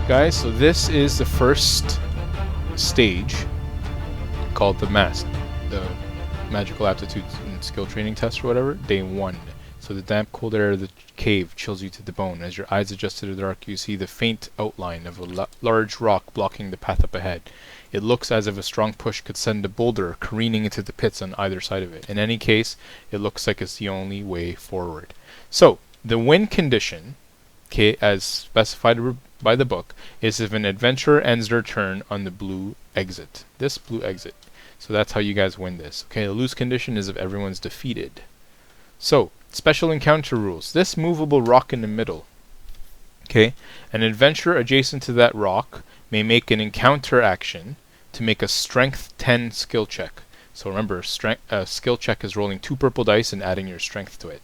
guys, so this is the first stage called the MAST, the Magical Aptitude and Skill Training Test or whatever, day 1. So the damp cold air of the cave chills you to the bone. As your eyes adjust to the dark, you see the faint outline of a large rock blocking the path up ahead. It looks as if a strong push could send a boulder careening into the pits on either side of it. In any case, it looks like it's the only way forward. So, the win condition, okay, as specified by the book, is if an adventurer ends their turn on the blue exit. This blue exit. So that's how you guys win this. Okay, the lose condition is if everyone's defeated. So, special encounter rules. This movable rock in the middle. Okay, an adventurer adjacent to that rock may make an encounter action to make a strength 10 skill check. So remember, skill check is rolling 2 purple dice and adding your strength to it.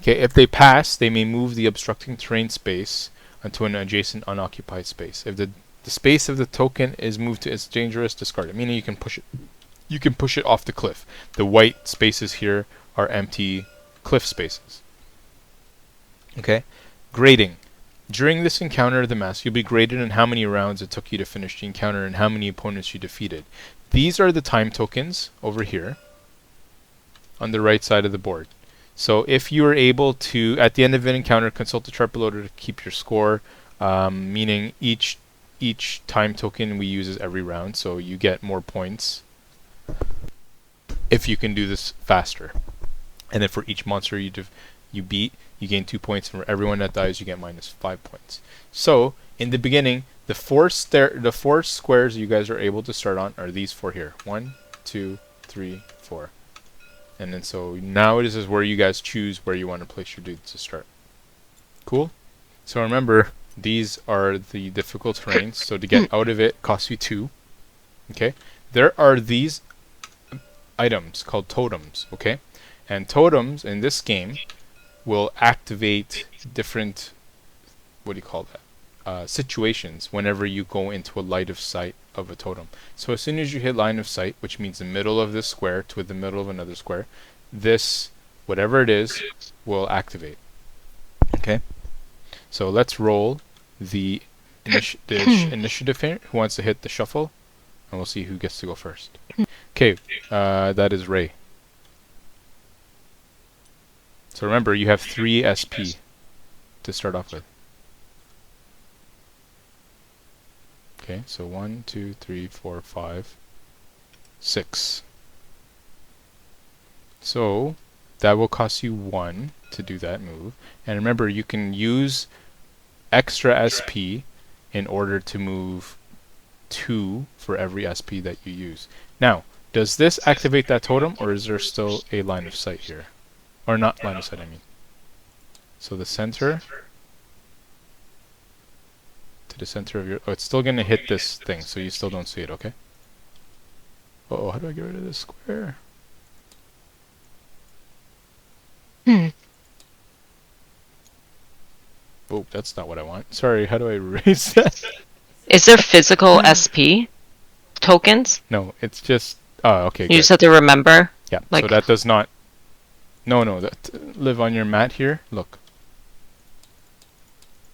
Okay, if they pass, they may move the obstructing terrain space onto an adjacent unoccupied space. If the space of the token is moved to its dangerous, discard it. Meaning you can push it. You can push it off the cliff. The white spaces here are empty cliff spaces. Okay, grading. During this encounter of the MAST, you'll be graded on how many rounds it took you to finish the encounter and how many opponents you defeated. These are the time tokens over here on the right side of the board. So if you are able to, at the end of an encounter, consult the chart below to keep your score, meaning each time token we use is every round, so you get more points if you can do this faster. And then for each monster you beat, you gain 2 points, and for everyone that dies, you get -5 points. So, in the beginning, the four squares you guys are able to start on are these 4 here. 1, 2, 3, 4. And then so now this is where you guys choose where you want to place your dudes to start. Cool? So remember, these are the difficult terrains, so to get out of it costs you 2. Okay? There are these items called totems, okay? And totems in this game will activate different, what do you call that, situations whenever you go into a line of sight of a totem. So as soon as you hit line of sight, which means the middle of this square to the middle of another square, this, whatever it is, will activate. Okay? So let's roll the initiative here. Who wants to hit the shuffle? And we'll see who gets to go first. Okay, that is Ray. So remember, you have 3 SP to start off with. Okay, so 1, 2, 3, 4, 5, 6. So that will cost you 1 to do that move. And remember, you can use extra SP in order to move 2 for every SP that you use. Now, does this activate that totem, or is there still a line of sight here? Or not line of sight, I mean. So the center to the center of your... Oh, it's still going to hit this thing, so you still don't see it, okay? Uh-oh, how do I get rid of this square? Oh, that's not what I want. Sorry, how do I erase that? Is there physical SP tokens? No, it's just... Oh, okay, You good. just have to remember? Yeah, like, so that does not... No, that live on your mat here. Look.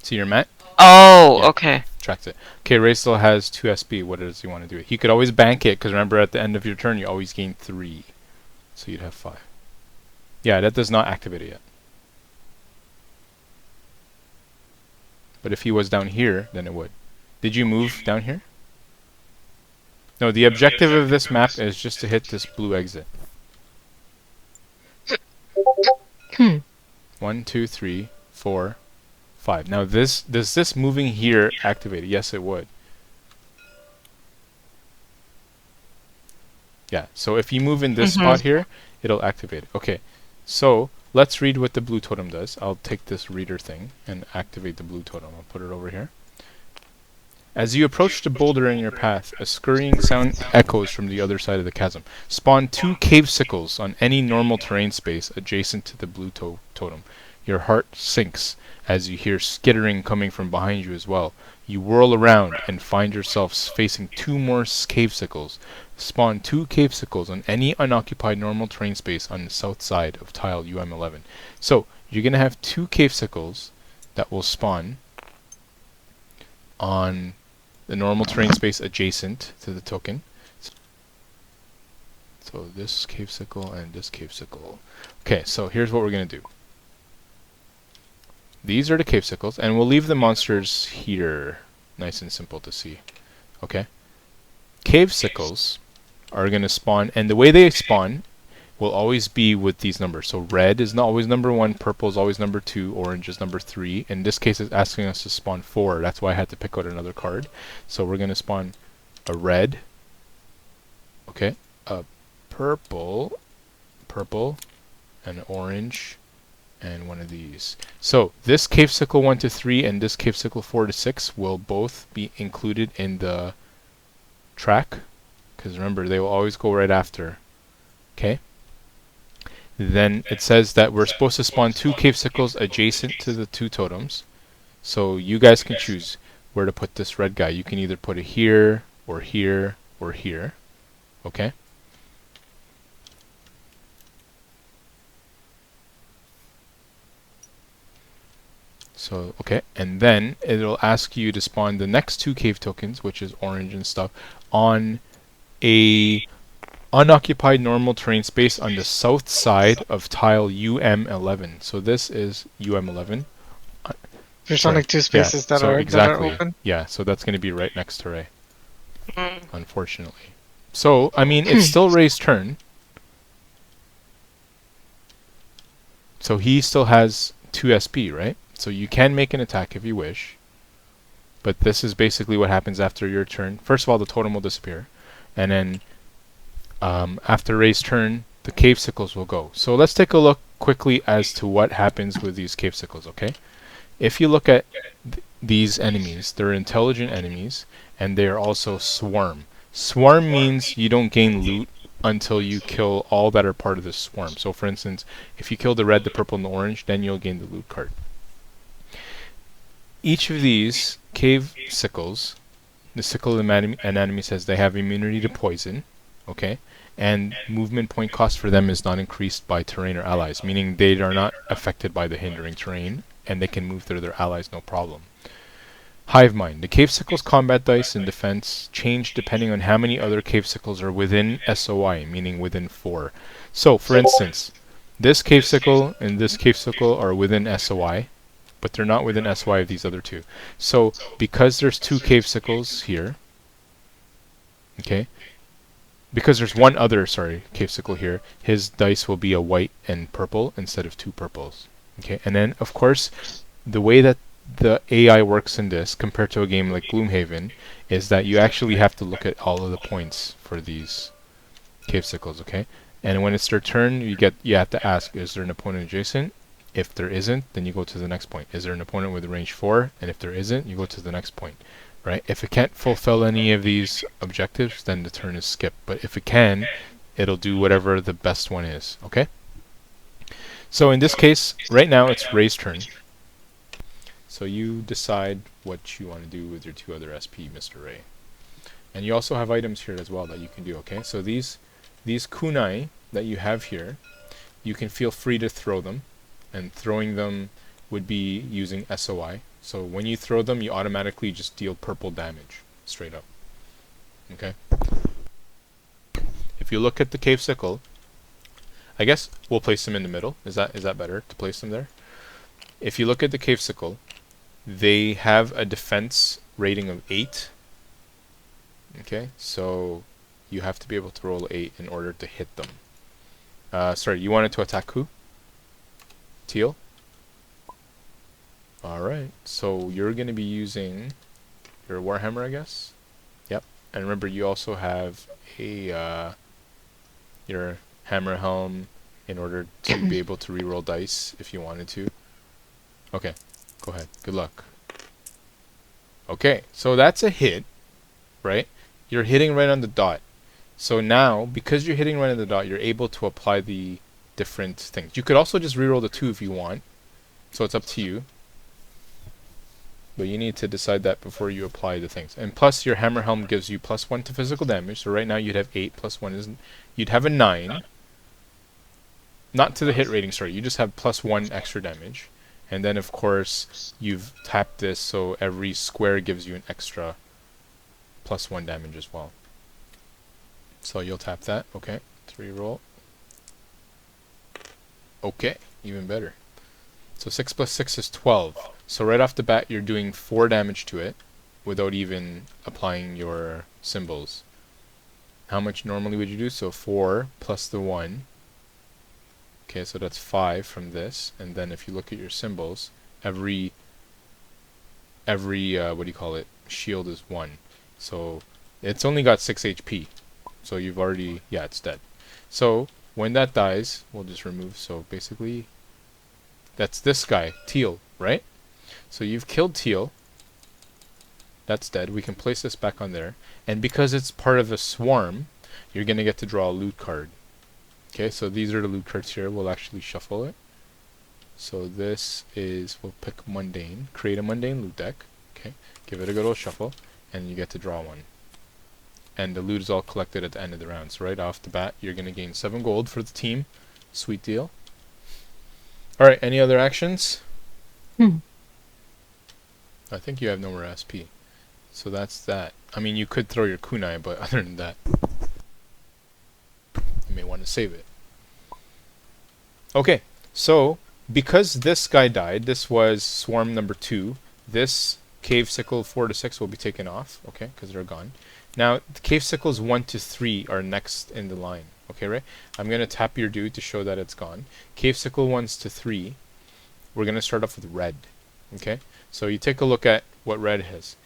See your mat? Oh, Yeah. okay. Tracks it. Okay, Ray still has 2 SP. What does he want to do? He could always bank it, because remember at the end of your turn you always gain 3. So you'd have 5. Yeah, that does not activate it yet. But if he was down here, then it would. Did you move down here? No, the objective of this map is just to hit this blue exit. 1, 2, 3, 4, 5. Now does this moving here activate it? Yes, it would. Yeah, so if you move in this spot here, it'll activate it. Okay, so let's read what the blue totem does. I'll take this reader thing and activate the blue totem. I'll put it over here. As you approach the boulder in your path, a scurrying sound echoes from the other side of the chasm. Spawn 2 cave sickles on any normal terrain space adjacent to the blue totem. Your heart sinks as you hear skittering coming from behind you as well. You whirl around and find yourselves facing 2 more cave sickles. Spawn 2 cave sickles on any unoccupied normal terrain space on the south side of tile UM11. So, you're going to have 2 cave sickles that will spawn on the normal terrain space adjacent to the token. So this cave sickle and this cave sickle. Okay, so here's what we're going to do. These are the cave sickles, and we'll leave the monsters here. Nice and simple to see. Okay? Cave sickles are going to spawn, and the way they spawn will always be with these numbers. So red is not always number 1, purple is always number 2, orange is number 3. In this case, it's asking us to spawn 4. That's why I had to pick out another card. So we're going to spawn a red, okay, a purple, an orange, and one of these. So this cave sickle 1 to 3 and this cave sickle 4 to 6 will both be included in the track, because remember, they will always go right after. Okay? Then it says that we're supposed to spawn 2 cave sickles adjacent to the 2 totems. So you guys can choose where to put this red guy. You can either put it here, or here, or here. Okay? So, okay, and then it'll ask you to spawn the next 2 cave tokens, which is orange and stuff, on a unoccupied normal terrain space on the south side of tile UM11. So this is UM11. There's only 2 spaces that are open. Yeah, so that's going to be right next to Ray, unfortunately. So, I mean, it's still Ray's turn. So he still has 2 SP, right? So you can make an attack if you wish. But this is basically what happens after your turn. First of all, the totem will disappear. And then after Ray's turn, the cave sickles will go. So let's take a look quickly as to what happens with these cave sickles, okay? If you look at these enemies, they're intelligent enemies, and they are also swarm. Swarm means you don't gain loot until you kill all that are part of the swarm. So for instance, if you kill the red, the purple, and the orange, then you'll gain the loot card. Each of these cave sickles, the sickle anatomy says they have immunity to poison, okay? And movement point cost for them is not increased by terrain or allies, meaning they are not affected by the hindering terrain, and they can move through their allies no problem. Hive Mind. The cave sickle's combat dice and defense change depending on how many other cave sickles are within SOI, meaning within 4. So, for instance, this cave sickle and this cave sickle are within SOI, but they're not within SOI of these other 2. So, because there's 2 cave sickles here, okay, because there's one other, cave sickle here, his dice will be a white and purple instead of 2 purples. Okay, and then, of course, the way that the AI works in this, compared to a game like Gloomhaven, is that you actually have to look at all of the points for these cave sickles, okay? And when it's their turn, you have to ask, is there an opponent adjacent? If there isn't, then you go to the next point. Is there an opponent with range 4? And if there isn't, you go to the next point, right? If it can't fulfill any of these objectives, then the turn is skipped. But if it can, it'll do whatever the best one is, okay? So in this case, right now it's Ray's turn. So you decide what you want to do with your 2 other SP, Mr. Ray. And you also have items here as well that you can do, okay? So these kunai that you have here, you can feel free to throw them. And throwing them would be using SOI. So when you throw them, you automatically just deal purple damage, straight up. Okay? If you look at the cave sickle, I guess we'll place them in the middle. Is that better to place them there? If you look at the cave sickle, they have a defense rating of 8. Okay, so you have to be able to roll 8 in order to hit them. Sorry, you wanted to attack who? Teal? Alright, so you're going to be using your Warhammer, I guess? Yep, and remember you also have a your hammer helm in order to be able to reroll dice if you wanted to. Okay, go ahead. Good luck. Okay, so that's a hit, right? You're hitting right on the dot. So now, because you're hitting right on the dot, you're able to apply the different things. You could also just reroll the 2 if you want. So it's up to you. But you need to decide that before you apply the things. And plus, your hammer helm gives you +1 to physical damage. So right now you'd have 8 plus 1 is... You'd have a 9. Not to the hit rating, sorry. You just have +1 extra damage. And then of course you've tapped this, so every square gives you an extra +1 damage as well. So you'll tap that. Okay, 3 roll. Okay, even better. So 6 plus 6 is 12. So right off the bat you're doing 4 damage to it without even applying your symbols. How much normally would you do? So 4 plus the 1. Okay, so that's 5 from this. And then if you look at your symbols, every what do you call it, shield is 1. So it's only got 6 HP. So you've already, yeah, it's dead. So when that dies, we'll just remove. So basically, that's this guy, Teal, right? So you've killed Teal. That's dead. We can place this back on there. And because it's part of a swarm, you're going to get to draw a loot card. Okay, so these are the loot cards here. We'll actually shuffle it. So this is, we'll pick Mundane. Create a Mundane loot deck. Okay, give it a good old shuffle. And you get to draw one. And the loot is all collected at the end of the round. So right off the bat, you're going to gain 7 gold for the team. Sweet deal. Alright, any other actions? I think you have no more SP. So that's that. I mean, you could throw your kunai, but other than that, you may want to save it. Okay, so because this guy died, this was swarm number 2. This cave sickle 4 to 6 will be taken off, okay, because they're gone. Now, the cave sickles 1 to 3 are next in the line. Okay, right? I'm going to tap your dude to show that it's gone. Cave sickle 1s to 3. We're going to start off with red. Okay? So you take a look at what red has.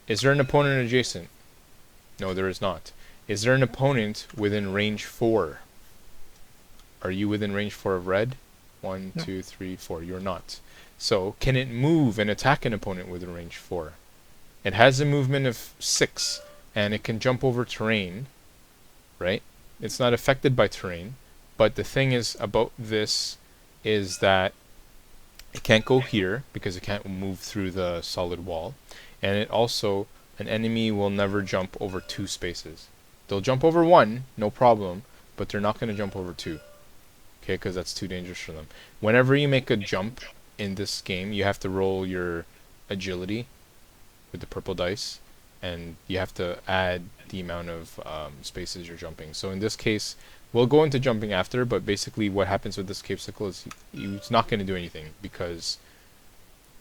Is there an opponent adjacent? No, there is not. Is there an opponent within range 4? Are you within range 4 of red? 1, 2, 3, 4. You're not. So, can it move and attack an opponent within range 4? It has a movement of 6, and it can jump over terrain, right? It's not affected by terrain, but the thing is about this is that it can't go here because it can't move through the solid wall, and it also, an enemy will never jump over 2 spaces. They'll jump over 1, no problem, but they're not going to jump over 2, okay, because that's too dangerous for them. Whenever you make a jump in this game, you have to roll your agility with the purple dice, and you have to add the amount of spaces you're jumping. So in this case, we'll go into jumping after, but basically what happens with this cave sickle is he's not going to do anything because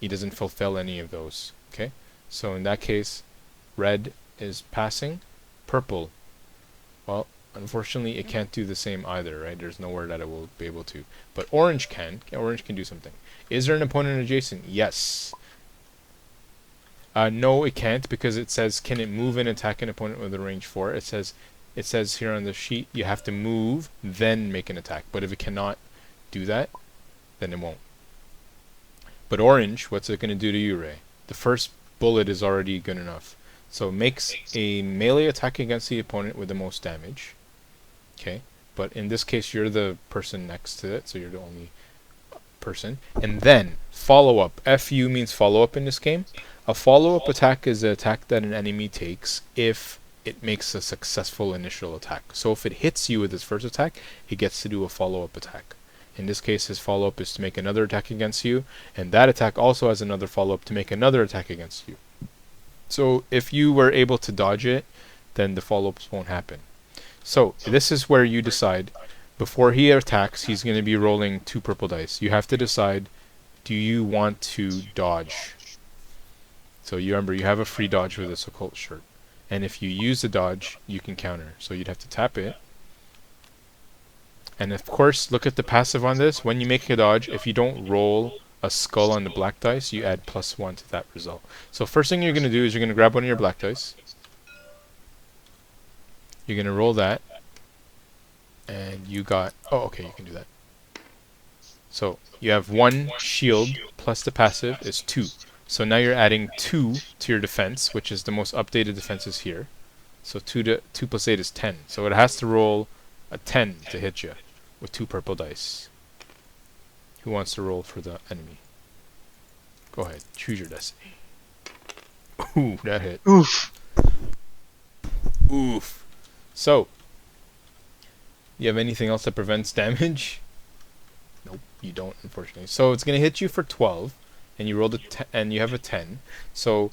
he doesn't fulfill any of those. Okay, so in that case, red is passing. Purple, well, unfortunately it can't do the same either, right? There's nowhere that it will be able to. But orange can. Orange can do something. Is there an opponent adjacent? Yes. No, it can't, because it says, can it move and attack an opponent with a range 4? It says here on the sheet, you have to move, then make an attack. But if it cannot do that, then it won't. But orange, what's it going to do to you, Ray? The first bullet is already good enough. So it makes a melee attack against the opponent with the most damage. Okay, but in this case, you're the person next to it, so you're the only person. And then, follow-up. FU means follow-up in this game. A follow-up attack is an attack that an enemy takes if it makes a successful initial attack. So if it hits you with its first attack, it gets to do a follow-up attack. In this case, his follow-up is to make another attack against you, and that attack also has another follow-up to make another attack against you. So if you were able to dodge it, then the follow-ups won't happen. So this is where you decide, before he attacks, he's going to be rolling 2 purple dice. You have to decide, do you want to dodge? So you remember, you have a free dodge with this occult shirt. And if you use the dodge, you can counter. So you'd have to tap it. And of course, look at the passive on this. When you make a dodge, if you don't roll a skull on the black dice, you add +1 to that result. So first thing you're going to do is you're going to grab one of your black dice. You're going to roll that. And you got... oh, okay, you can do that. So you have 1 shield plus the passive is 2. So now you're adding 2 to your defense, which is the most updated defenses here. So 2 plus 8 is 10. So it has to roll a 10 to hit you with 2 purple dice. Who wants to roll for the enemy? Go ahead, choose your destiny. Ooh, that hit. Oof. Oof. So, you have anything else that prevents damage? Nope. You don't, unfortunately. So it's gonna hit you for 12, and you rolled and you have a 10. So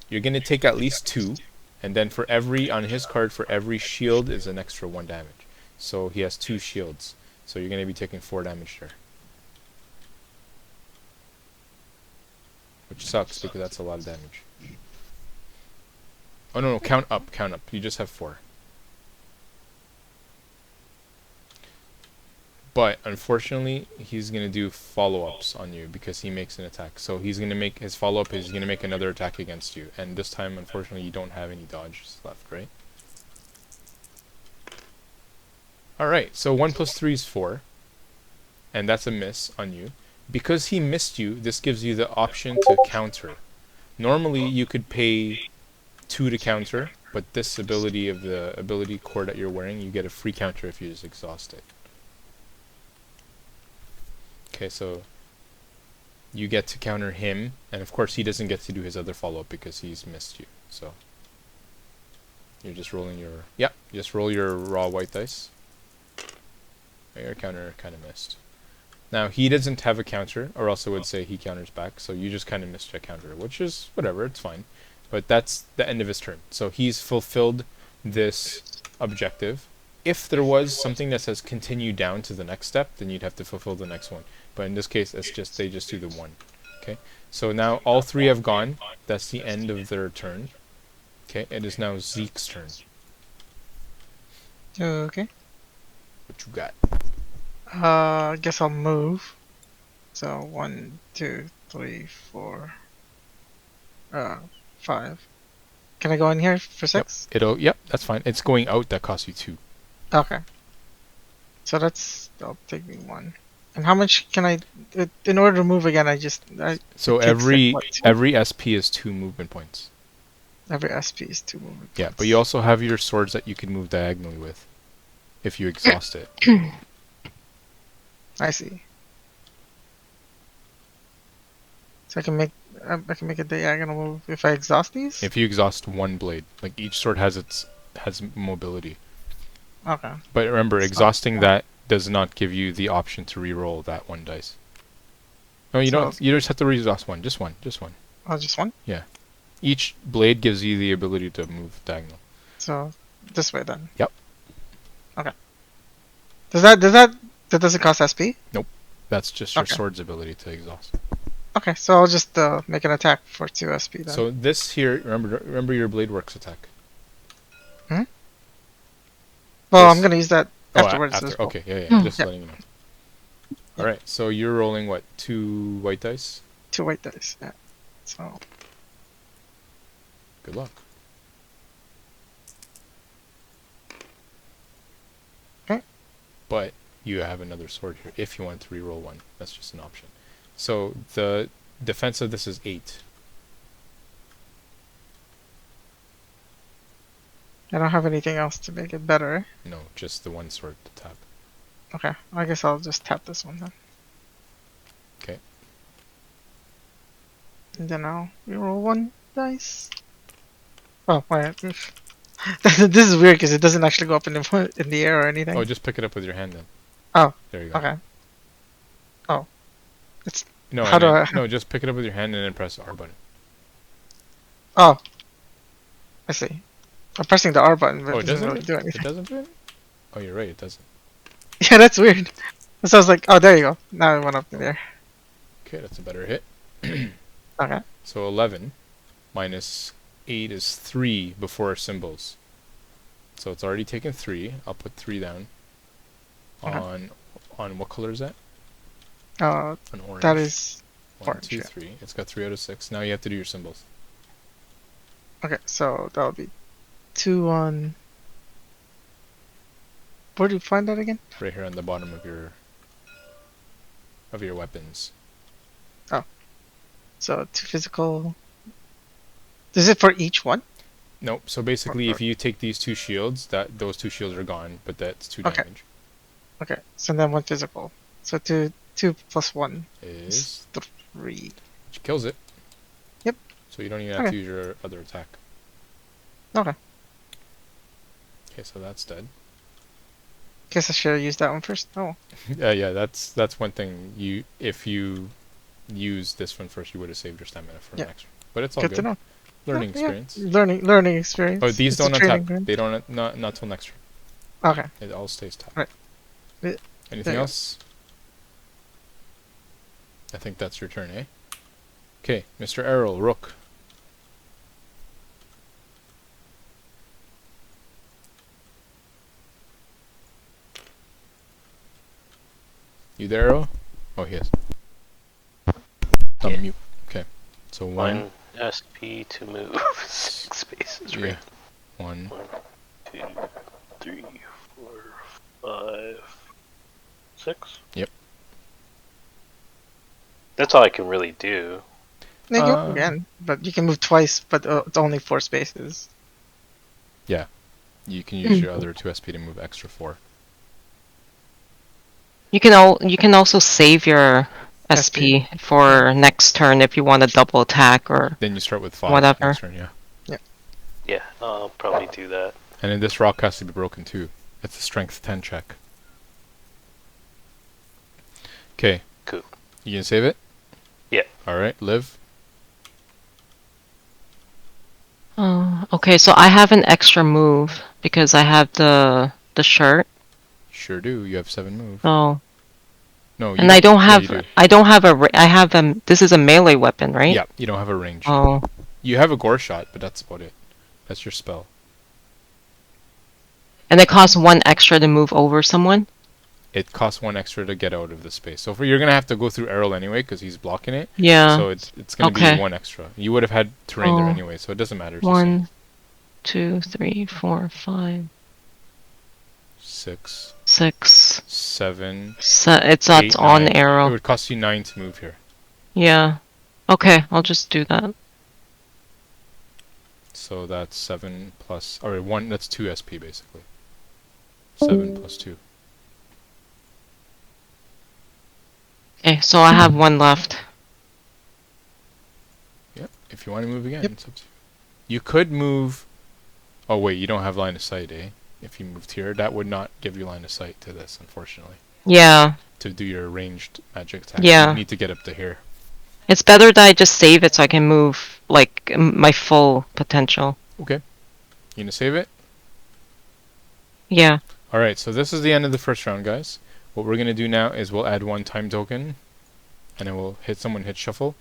you're gonna take at least 2, and then for every on his card for every shield is an extra 1 damage. So he has 2 shields. So you're gonna be taking 4 damage there, which sucks because that's a lot of damage. Oh no, count up, count up. You just have 4. But unfortunately, he's gonna do follow-ups on you because he makes an attack. So he's gonna make his follow-up is gonna make another attack against you, and this time, unfortunately, you don't have any dodges left, right? All right. So 1 plus 3 is 4, and that's a miss on you. Because he missed you, this gives you the option to counter. Normally, you could pay 2 to counter, but this ability of the ability core that you're wearing, you get a free counter if you just exhaust it. Okay, so you get to counter him, and of course he doesn't get to do his other follow-up because he's missed you. So you're just rolling your just roll your raw white dice. Your counter kind of missed. Now he doesn't have a counter, or else I would say he counters back. So you just kind of missed a counter, which is whatever, it's fine. But that's the end of his turn. So he's fulfilled this objective. If there was something that says continue down to the next step, then you'd have to fulfill the next one. But in this case, it's just they just do the 1. Okay. So now all 3 have gone. That's the end of their turn. Okay. It is now Zeke's turn. Okay. What you got? I guess I'll move. So 1, 2, 3, 4, 5. Can I go in here for 6? Yep. That's fine. It's going out that costs you 2. Okay. So that'll take me 1. And how much can I? In order to move again, So every SP is 2 movement points. Every SP is 2 movement points. Yeah, but you also have your swords that you can move diagonally with, if you exhaust it. I see. So I can make a diagonal move if I exhaust these. If you exhaust 1 blade, like each sword has mobility. Okay. But remember, exhausting that does not give you the option to re-roll that 1 dice. No, you don't. You just have to re-exhaust 1. Just 1. Just 1. Oh, just 1? Yeah. Each blade gives you the ability to move diagonal. So this way then. Yep. Okay. That doesn't cost SP? Nope. That's just your sword's ability to exhaust. Okay, so I'll just make an attack for 2 SP then. So this here, remember your blade works attack. Well, I'm gonna use that afterwards. After. Okay, yeah. Just letting you know. All right, so you're rolling what? 2 white dice. 2 white dice. Yeah. So. Good luck. Okay. But you have another sword here if you want to re-roll 1. That's just an option. So the defense of this is 8. I don't have anything else to make it better. No, just the 1 sword to tap. Okay, I guess I'll just tap this one then. Okay. And then I'll reroll 1 dice. Oh, wait. This is weird because it doesn't actually go up in the air or anything. Oh, just pick it up with your hand then. Oh. There you go. Okay. Oh. It's no. No, just pick it up with your hand and then press the R button. Oh. I see. I'm pressing the R button, but Oh, it doesn't really do anything. It doesn't do it? Oh, you're right. It doesn't. Yeah, that's weird. So I was like, oh, there you go. Now it went up in there. Okay, that's a better hit. Okay. So 11 minus 8 is 3 before symbols. So it's already taken 3. I'll put 3 down. Okay. On what color is that? An orange. That is 1, orange. 2, 3. It's got 3 out of 6. Now you have to do your symbols. Okay, so that would be 2 on. Where do you find that again? Right here on the bottom of your weapons. Oh. So 2 physical. Is it for each one? Nope. So basically, if you take these 2 shields, those 2 shields are gone, but that's 2 damage. Okay. So then 1 physical. So 2 plus 1 is 3. Which kills it. Yep. So you don't even have to use your other attack. Okay. Okay, so that's dead. Guess I should have used that one first. Oh, Yeah, that's one thing. If you use this one first, you would have saved your stamina for yeah. an extra. But it's all Good to good. know. Learning Yeah, experience. learning experience. Oh, these It's a don't untap. training ground. They don't not till next turn. Okay. It all stays tapped. Right. Anything There you go. else? I think that's your turn, eh? Okay, Mr. Errol, Rook. You there, Errol? Oh, he is. On Yeah. mute. Okay. So one. 1 SP to move 6 spaces, Yeah. right? 1. 1, 2, 3, 4, 5, 6. Yep. That's all I can really do. Then go again, but you can move twice, but it's only 4 spaces. You can use your other 2 SP to move extra 4. You can also save your SP for next turn if you want a double attack or Then you start with 5 whatever. next turn, yeah. Yeah, I'll probably do that. And then this rock has to be broken too. It's a strength 10 check. Okay. Cool. You can save it? Yeah. Alright, live. Okay, so I have an extra move because I have the shirt. Sure do. You have 7 move. Oh, No, you and I don't Yeah, have you do. I don't have I have this is a melee weapon, right? Yeah, you don't have a range. Oh, You have a gore shot, but that's about it. That's your spell. and it costs 1 extra to move over someone. It costs 1 extra to get out of the space. So you're gonna have to go through Errol anyway because he's blocking it. Yeah. So it's gonna Okay. be 1 extra. You would have had terrain there Oh. anyway, so it doesn't matter. It's the same. 1, 2, 3, 4, 5, 6, 6. 7. That's 8, on 9. It arrow. would cost you 9 to move here. Yeah. Okay, I'll just do that. So that's 7 plus, or 1, that's 2 SP basically. 7 plus 2. Okay, so I have 1 left. Yep, if you want to move again, Yep. it's up to you. You could move, oh wait, you don't have line of sight, eh? If you moved here, that would not give you line of sight to this, unfortunately. Yeah. To do your ranged magic attack, Yeah. you need to get up to here. It's better that I just save it so I can move, like, my full potential. Okay. You gonna save it? Yeah. Alright, so this is the end of the first round, guys. What we're gonna do now is we'll add 1 time token, and then we'll hit shuffle.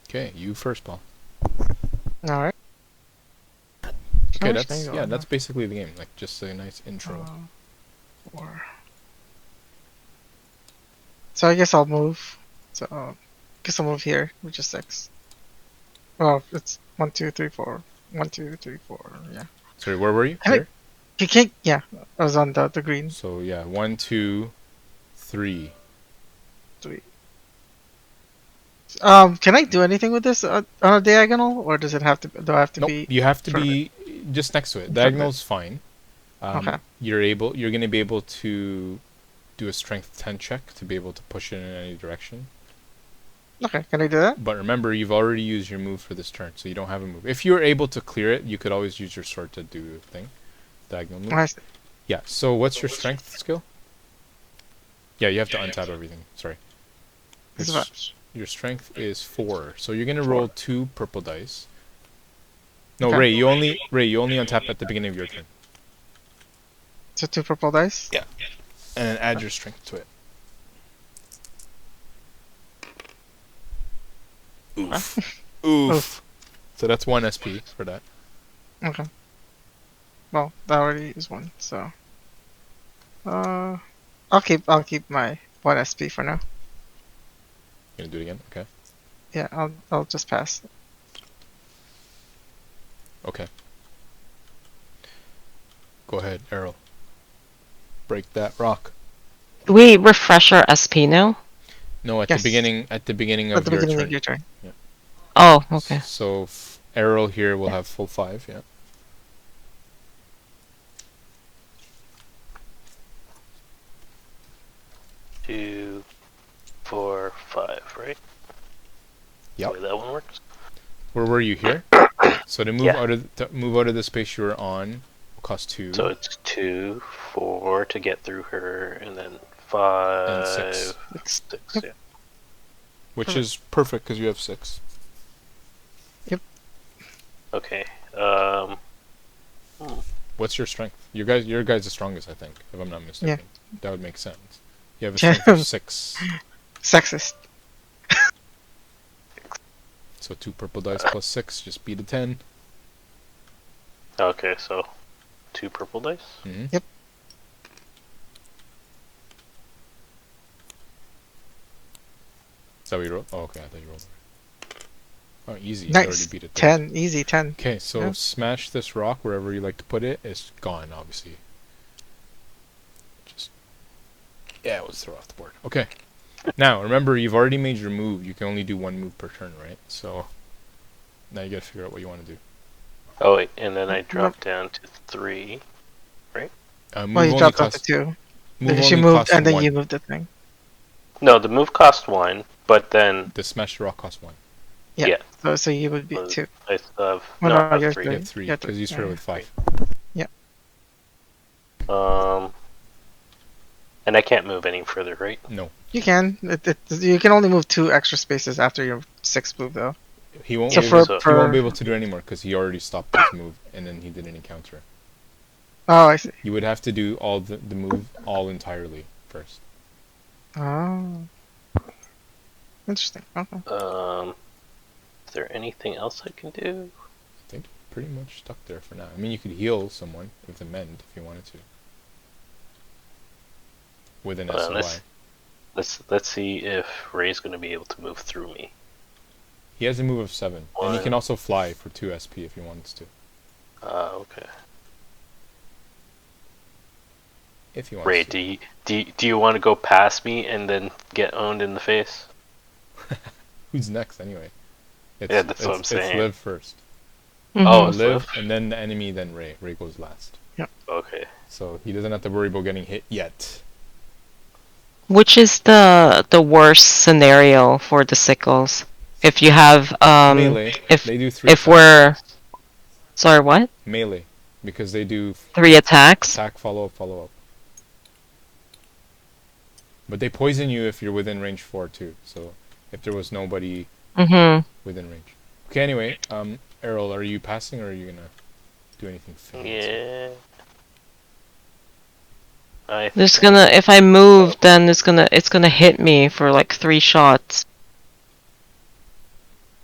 Okay, you first, Paul. All right. Okay, that's basically the game, like just a nice intro. 4. So I guess I'll move. So guess I'll move here, which is 6. Well, it's 1, 2, 3, 4. 1, 2, 3, 4. Yeah. Sorry, where were you? Can I- Here? You can't. Yeah, I was on the green. So yeah, 1, 2, 3. 3. Can I do anything with this on a diagonal, or does it have to? Do I have to Nope, be? you have to front of be just next to it. front of Diagonal's fine. Okay. You're gonna be able to do a strength 10 check to be able to push it in any direction. Okay, can I do that? But remember, you've already used your move for this turn, so you don't have a move. If you're able to clear it, you could always use your sword to do the thing. Diagonal move. I see. Yeah, so what's your strength skill? Yeah, you have to untap everything. Sorry. It's Your, about- s- your strength is 4. So you're gonna roll 2 purple dice. No, Okay. Ray, you only untap at the beginning of your turn. So 2 purple dice. Yeah. And then add your strength to it. Oof. Oof. So that's 1 SP for that. Okay. Well, that already is 1. So. I'll keep my 1 SP for now. You gonna do it again? Okay. Yeah, I'll just pass. Okay. Go ahead, Errol. Break that rock. Do we refresh our SP now? No, at Yes. the beginning of At the your beginning turn. of your turn. Oh, okay. So Errol here will have full 5, yeah. Two, 4, 5, right? Yep. The way that one works. Where were you here? So to move Yeah. out of the space you were on will cost 2 So it's 2, 4 to get through her, and then and 5, 6, 6. Yep. Yeah. which is perfect because you have 6. Okay. What's your strength? Your guys the strongest, I think, if I'm not mistaken. That would make sense. You have a Yeah. strength of 6. Sexist. So 2 purple dice plus 6, just beat a 10. Okay, so 2 purple dice. Mm-hmm. Yep. Is that what you rolled? Oh, okay, I thought you rolled. Oh, easy. You already Nice. beat it there. 10. Easy 10. Okay, so Yeah. smash this rock wherever you like to put it. It's gone, obviously. Just yeah, let's throw it off the board. Okay. Now remember, you've already made your move. You can only do 1 move per turn, right? So now you gotta figure out what you want to do. Oh wait, and then I drop down to 3. Move Well, you only dropped off to costs 2. move Because you only moved costs and then 1. you moved the thing. No, the move cost 1, but then The smash the rock costs 1. Yeah. Yeah. So you would be uh, 2. I still have Well, no, no, I have you're 3. You three. have 3 Yeah, because you started with 5. And I can't move any further, right? No, You can. You can only move 2 extra spaces after your 6th move, though. he won't. So be for, able, so- he won't for be able to do it anymore because he already stopped his move and then he didn't encounter it. oh, I see. You would have to do all the move all entirely first. Oh, interesting. Okay. Is there anything else I can do? I think you're pretty much stuck there for now. I mean, you could heal someone with a mend if you wanted to. With an Hold on, SOI. let's see if Ray's gonna be able to move through me. He has a move of 7. And he One. can also fly for 2 SP if he wants to. Okay. If he wants Ray, to. do you want to go past me and then get owned in the face? Who's next anyway? Yeah, that's what I'm saying. It's Liv first. Oh, Mhm. it's Liv, Liv? and then the enemy, then Ray. Ray goes last. Okay. So he doesn't have to worry about getting hit yet. Which is the worst scenario for the sickles? If you have Melee. if They do 3 if attacks. we're sorry, what? Melee. Because they do 3 attacks? attack, follow up, follow up. But they poison you if you're within range 4 too. So if there was nobody Mhm. within range. Okay, anyway, Errol, are you passing or are you gonna do anything fancy? Yeah. There's gonna if I move then it's gonna hit me for like 3 shots.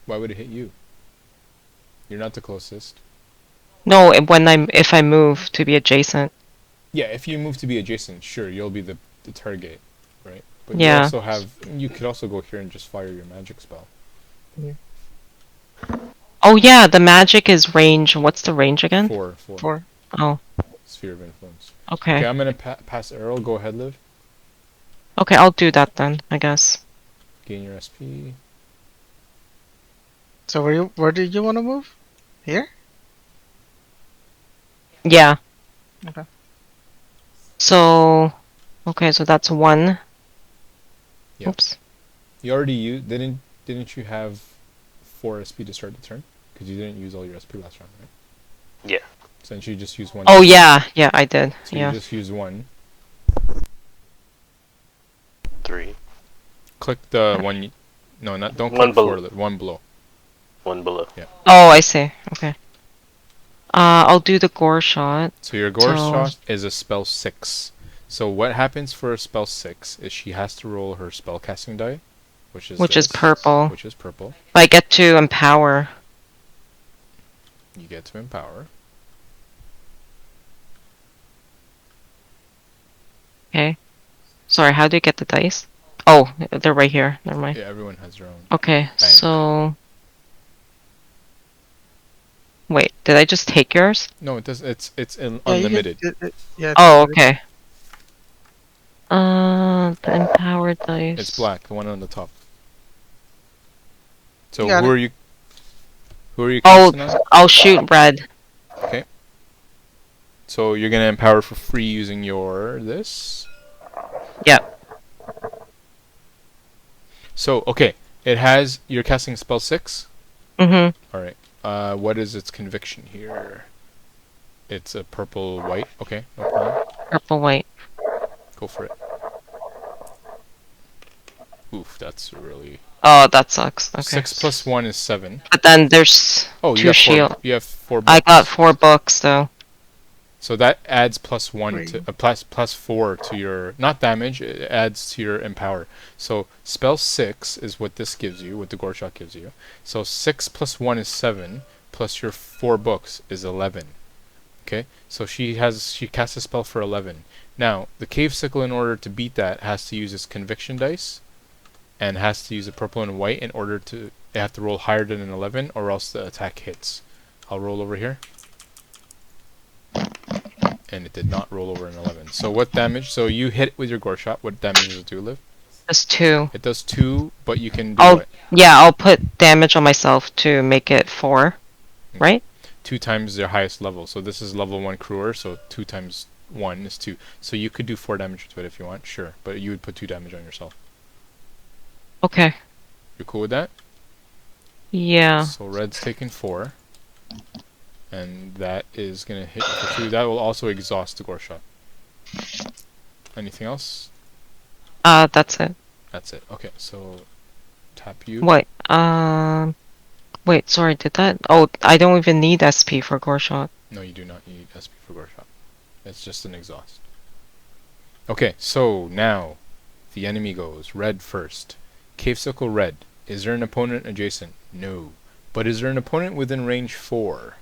Why would it hit you? You're not the closest. No, if I move to be adjacent. Yeah, if you move to be adjacent, sure, you'll be the target, right? But Yeah. you could also go here and just fire your magic spell. Oh yeah, the magic is range. What's the range again? 4. 4. Oh, Sphere of influence. okay. Okay, I'm gonna pass Errol. Go ahead, Liv. Okay, I'll do that then, I guess. Gain your SP. So where did you want to move? Here? Yeah. Okay. So okay, so that's 1. Yep. Oops. You already used. Didn't you have 4 SP to start the turn? Because you didn't use all your SP last round, right? Yeah. So then you just use 1. Oh yeah, I did. So Yeah. you just use 1. 3. Click the one. No, not don't One click below. 4. 1 below. 1 below. Oh, I see. Okay. I'll do the gore shot. So your gore So- shot is a spell 6. So what happens for a spell 6 is she has to roll her spellcasting die, which is Which is this, purple. Which is purple. But I get to empower. You get to empower. Okay. Sorry, how do you get the dice? Oh, they're right here. Never mind. Yeah, everyone has their own. Okay, Bang. so wait, did I just take yours? No, it does. It's Yeah, you unlimited. yeah. it's Oh, unlimited. okay. The empowered dice. It's black, the one on the top. So You got who it. are you? Who are you Oh, casting on? I'll shoot red. So you're gonna empower for free using your this. Yep. So okay, it has you're casting spell 6. Mhm. All right. What is its conviction here? It's a purple white. Okay, no problem. Purple white. Go for it. Oof, that's really. Oh, that sucks. Okay. 6 plus 1 is 7. But then there's Oh, you two have shield. you have 4 I books. got 4 books though. So that adds plus 1 to Three. plus 4 to your not damage. It adds to your empower. So spell 6 is what this gives you, what the gore shot gives you. So 6 plus 1 is 7, plus your 4 books is 11. Okay, so she casts a spell for 11. Now the cave sickle, in order to beat that, has to use its conviction dice, and has to use a purple and white in order to. They have to roll higher than an 11, or else the attack hits. I'll roll over here. And it did not roll over an 11. So what damage? So you hit with your gore shot. What damage does it do, Liv? There's 2. It does 2, but you can do Oh, it yeah, I'll put damage on myself to make it 4. Right? 2 times their highest level. So this is level 1 Crewer, so 2 times 1 is 2. So you could do 4 damage to it if you want, sure. But you would put 2 damage on yourself. Okay. You're cool with that? Yeah. So red's taking 4. And that is going to hit for 2. That will also exhaust the gore shot. Anything else? That's it. That's it. Okay, so tap you. Wait, wait, sorry, did that? Oh, I don't even need SP for gore shot. No, you do not need SP for gore shot. It's just an exhaust. Okay, so now the enemy goes. Red first. Cave Circle red. Is there an opponent adjacent? No. But is there an opponent within range 4?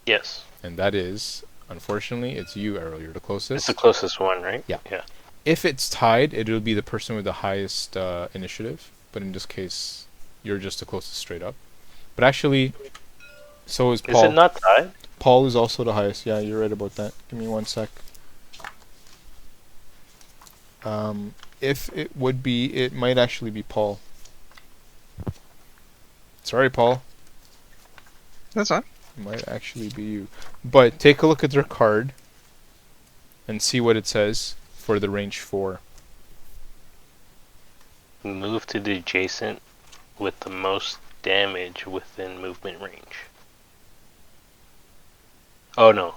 Yes. And that is, unfortunately, it's you, Errol. You're the closest. It's the closest one, right? Yeah. Yeah. If it's tied, it'll be the person with the highest initiative. But in this case, you're just the closest straight up. But actually, so is Paul. Is it not tied? Paul is also the highest. Yeah, you're right about that. Give me 1 sec. If it would be, it might actually be Paul. Sorry, Paul. That's fine. It might actually be you. But take a look at their card and see what it says for the range 4. Move to the adjacent with the most damage within movement range. Oh no.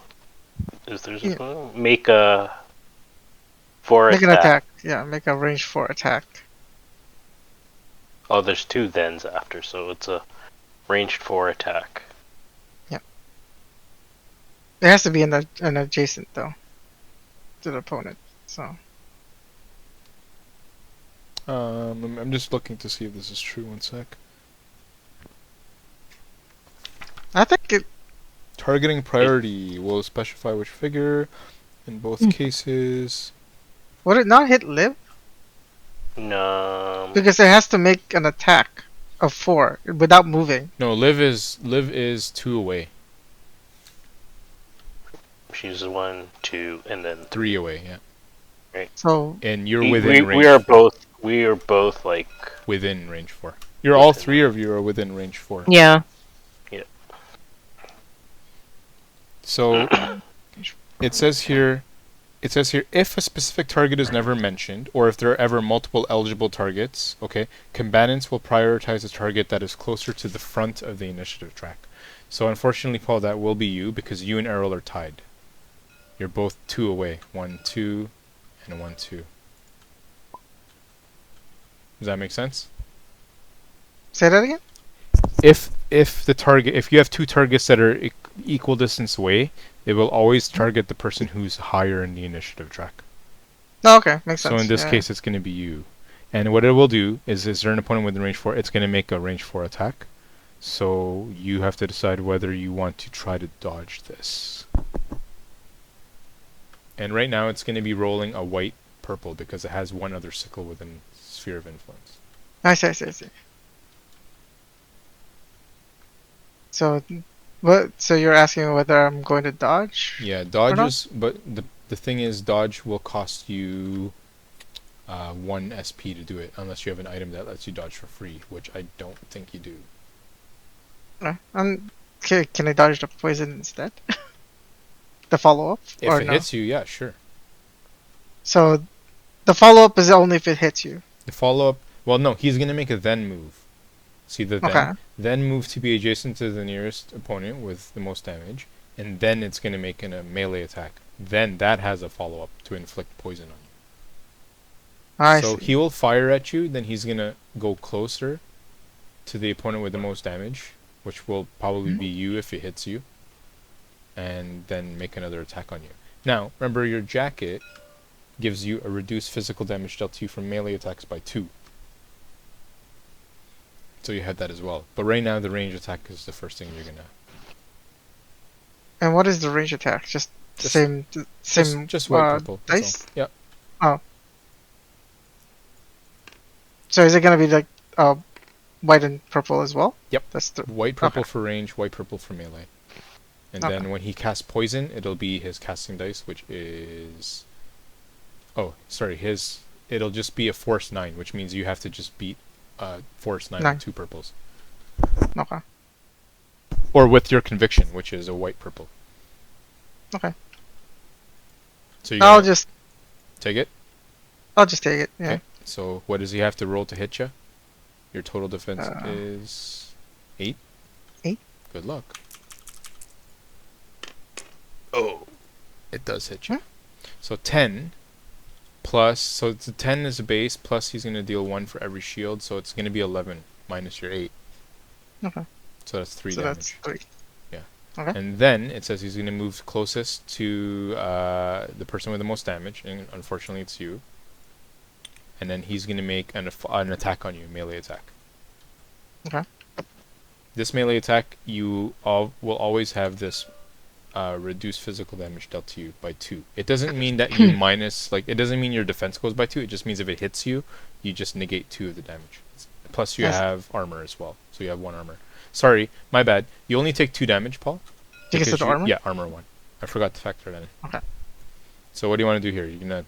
Is there something? Make a 4 Make attack. an attack. Yeah, make a range 4 attack. Oh, there's 2 thens after, so it's a ranged 4 attack. It has to be an adjacent though to the opponent. So I'm just looking to see if this is true. 1 sec. I think it. Targeting priority will specify which figure in both cases. Would it not hit Liv? No. Because it has to make an attack of 4 without moving. No, Liv is 2 away. She's 1, 2, and then 3 away, yeah. So And you're within range. We are both like within range 4. You're all 3 of you are within range 4. Yeah. So it says here if a specific target is never mentioned, or if there are ever multiple eligible targets, okay, combatants will prioritize a target that is closer to the front of the initiative track. So unfortunately, Paul, that will be you, because you and Errol are tied. You're both 2 away. 1, 2, and 1, 2. Does that make sense? say that again. If you have 2 targets that are equal distance away, it will always target the person who's higher in the initiative track. Oh, okay, makes sense. So in this case, it's going to be you. And what it will do is there an opponent within range 4? It's going to make a range 4 attack. So you have to decide whether you want to try to dodge this. And right now, it's going to be rolling a white purple because it has 1 other sickle within sphere of influence. I see. So, what? So you're asking whether I'm going to dodge? Yeah, dodges, but the thing is, dodge will cost you 1 SP to do it, unless you have an item that lets you dodge for free, which I don't think you do. Okay, can I dodge the poison instead? The follow-up? If or it no? hits you, yeah, sure. So, the follow-up is only if it hits you. The follow-up, well, no, he's going to make a then move. See the then? Okay. then move to be adjacent to the nearest opponent with the most damage, and then it's going to make a melee attack. Then that has a follow-up to inflict poison on you. So he will fire at you, then he's going to go closer to the opponent with the most damage, which will probably be you if it hits you, and then make another attack on you. Now, remember your jacket gives you a reduced physical damage dealt to you from melee attacks by 2. So you have that as well. But right now the range attack is the first thing you're gonna. And what is the range attack? Just same just white purple. Dice? Yeah. Oh. So is it gonna be like white and purple as well? Yep. That's the white purple for range, white purple for melee. And then when he casts poison, it'll be his casting dice, which is it'll just be a force 9, which means you have to just beat force 9 with 2 purples. Okay. Or with your conviction, which is a white purple. Okay. So I'll just take it? I'll just take it, yeah. Okay. So what does he have to roll to hit you? Your total defense is 8? 8. Good luck. Oh. It does hit you. So 10 plus, so it's a 10 as a base, plus he's going to deal 1 for every shield, so it's going to be 11 minus your 8. Okay. So that's 3 so damage. That's 3. Yeah. Okay. And then it says he's going to move closest to the person with the most damage, and unfortunately it's you. And then he's going to make an attack on you, melee attack. Okay. This melee attack, you will always have this reduced physical damage dealt to you by 2. It doesn't mean that you minus, it doesn't mean your defense goes by 2. It just means if it hits you, you just negate 2 of the damage. Plus you have armor as well, so you have 1 armor. Sorry, my bad. You only take 2 damage, Paul. Because of the armor? Yeah, armor 1. I forgot to factor that in. Okay. So what do you want to do here? You're gonna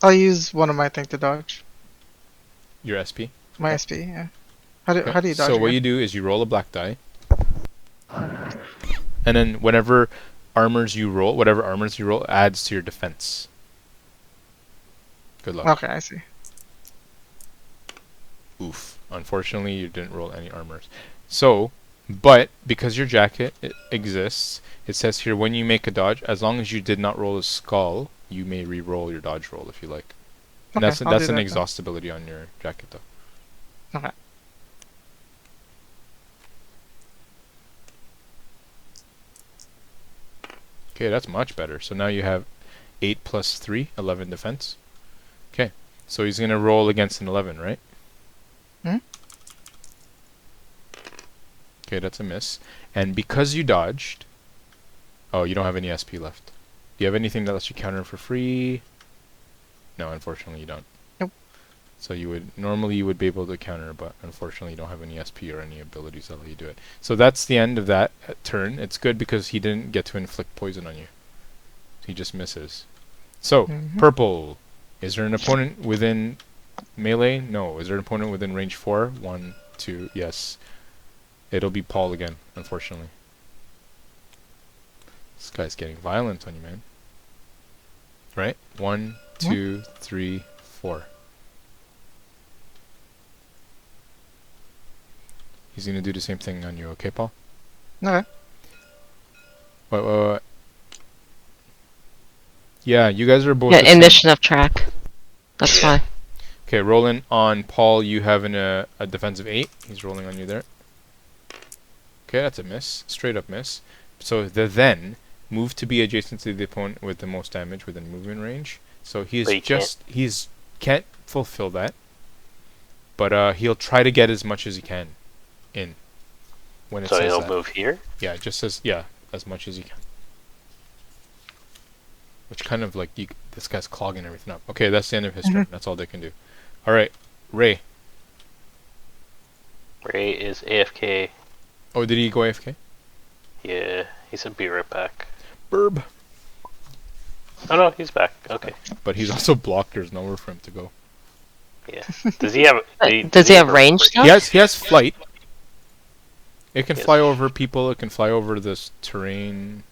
I'll use one of my thing to dodge. your SP? My SP, yeah. How do you dodge? So what you do is you roll a black die. And then whatever armors you roll adds to your defense. Good luck. Okay, I see. Oof. Unfortunately, you didn't roll any armors. So, but because your jacket exists, it says here when you make a dodge, as long as you did not roll a skull, you may re-roll your dodge roll if you like. And Okay, that's an that exhaustibility on your jacket, though. Okay. Okay, that's much better. So now you have 8 plus 3, 11 defense. Okay, so he's going to roll against an 11, right? Okay, that's a miss. And because you dodged... Oh, you don't have any SP left. Do you have anything that lets you counter for free? No, unfortunately you don't. Nope. So normally you would be able to counter, but unfortunately you don't have any SP or any abilities that let you do it. So that's the end of that turn. It's good because he didn't get to inflict poison on you. He just misses. So, purple. Is there an opponent within melee? No. Is there an opponent within range 4? 1, 2, yes. It'll be Paul again, unfortunately. This guy's getting violent on you, man. Right? 1, 2, 3, 4. He's gonna do the same thing on you, okay, Paul? Okay. Wait. Yeah, you guys are both... Yeah, initiative track. That's fine. Okay, rolling on Paul, you have a defensive 8. He's rolling on you there. Okay, that's a miss. Straight up miss. So then move to be adjacent to the opponent with the most damage within movement range. So can't fulfill that. But he'll try to get as much as he can in. When it so says he'll that. move here? Yeah, it just says as much as he can. Which kind of this guy's clogging everything up. Okay, that's the end of his turn. That's all they can do. Alright, Ray. Ray is AFK. Oh, did he go AFK? Yeah, he said be right back. Burb. Oh no, he's back. Okay. But he's also blocked. There's nowhere for him to go. Yeah. Does he have? Does he have range though? He has flight. It can fly over people. It can fly over this terrain.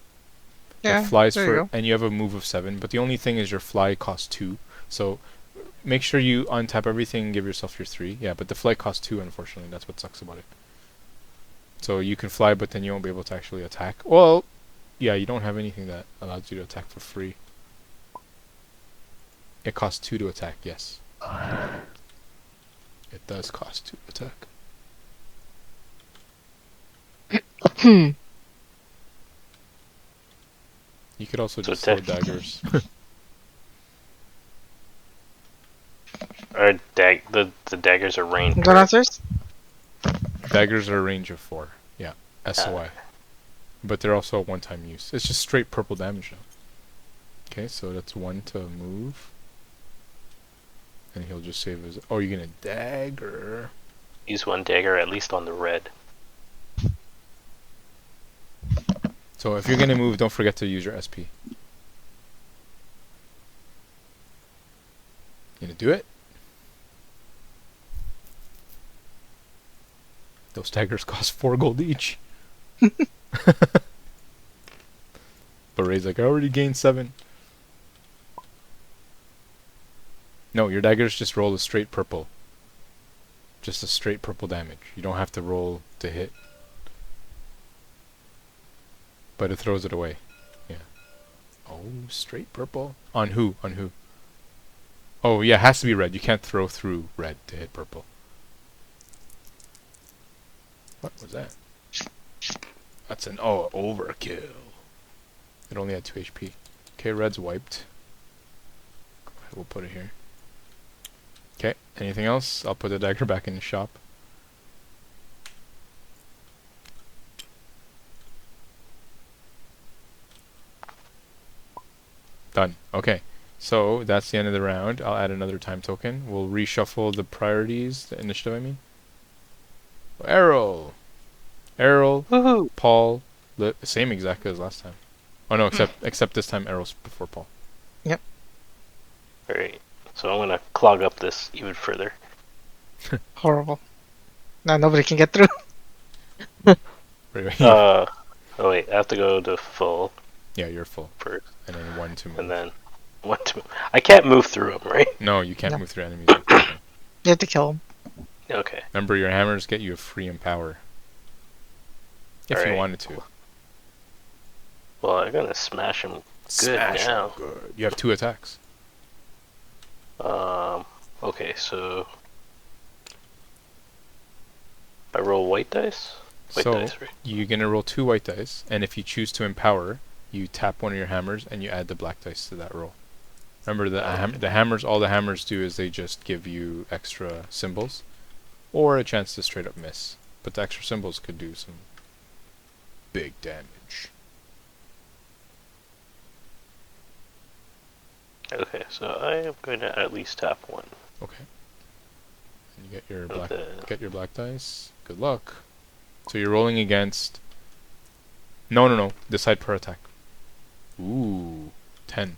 Yeah. It flies there you go. and you have a move of 7. But the only thing is your fly costs 2. So make sure you untap everything and give yourself your 3. Yeah, but the flight costs 2, unfortunately. That's what sucks about it. So you can fly, but then you won't be able to actually attack. Well, yeah, you don't have anything that allows you to attack for free. It costs 2 to attack, yes. It does cost 2 to attack. You could also So just throw daggers. Or the daggers are ranged. Good answers? Daggers are a range of 4. Yeah, SOI. But they're also a one-time use. It's just straight purple damage now. Okay, so that's 1 to move. And he'll just save his... Oh, you're gonna dagger. Use 1 dagger at least on the red. So if you're gonna move, don't forget to use your SP. You gonna do it? Those daggers cost 4 gold each. But Ray's like, I already gained 7. No, your daggers just roll a straight purple. Just a straight purple damage. You don't have to roll to hit. But it throws it away. Yeah. Oh, straight purple. On who? On who? Oh, yeah, it has to be red. You can't throw through red to hit purple. What was that? That's an overkill. It only had 2 HP. Okay, red's wiped. Go ahead, we'll put it here. Okay, anything else? I'll put the dagger back in the shop. Done. Okay, so that's the end of the round. I'll add another time token. We'll reshuffle the priorities, the initiative I mean. Errol! Errol, Woohoo! Paul, same exactly as last time. Oh no, except this time Errol's before Paul. Alright, so I'm gonna clog up this even further. Horrible. Now nobody can get through. Right. Oh wait, I have to go to full Yeah, you're full. first, And then 1 to move. and then 1 to move. I can't move through them, right? No, you can't No. move through enemies. Unfortunately. You have to kill him. Okay. Remember, your hammers get you a free empower. If you Alright. wanted to. Well, I'm gonna smash them good now. Good. You have 2 attacks. Okay, so I roll white dice? White So, dice, right? you're going to roll 2 white dice, and if you choose to empower, you tap one of your hammers, and you add the black dice to that roll. Remember, the hammers, all the hammers do is they just give you extra symbols, or a chance to straight up miss. But the extra symbols could do some big damage. Okay, so I am going to at least tap 1. Okay. And you get your black, Okay. get your black dice. Good luck. So you're rolling against... No. Decide per attack. Ooh. 10.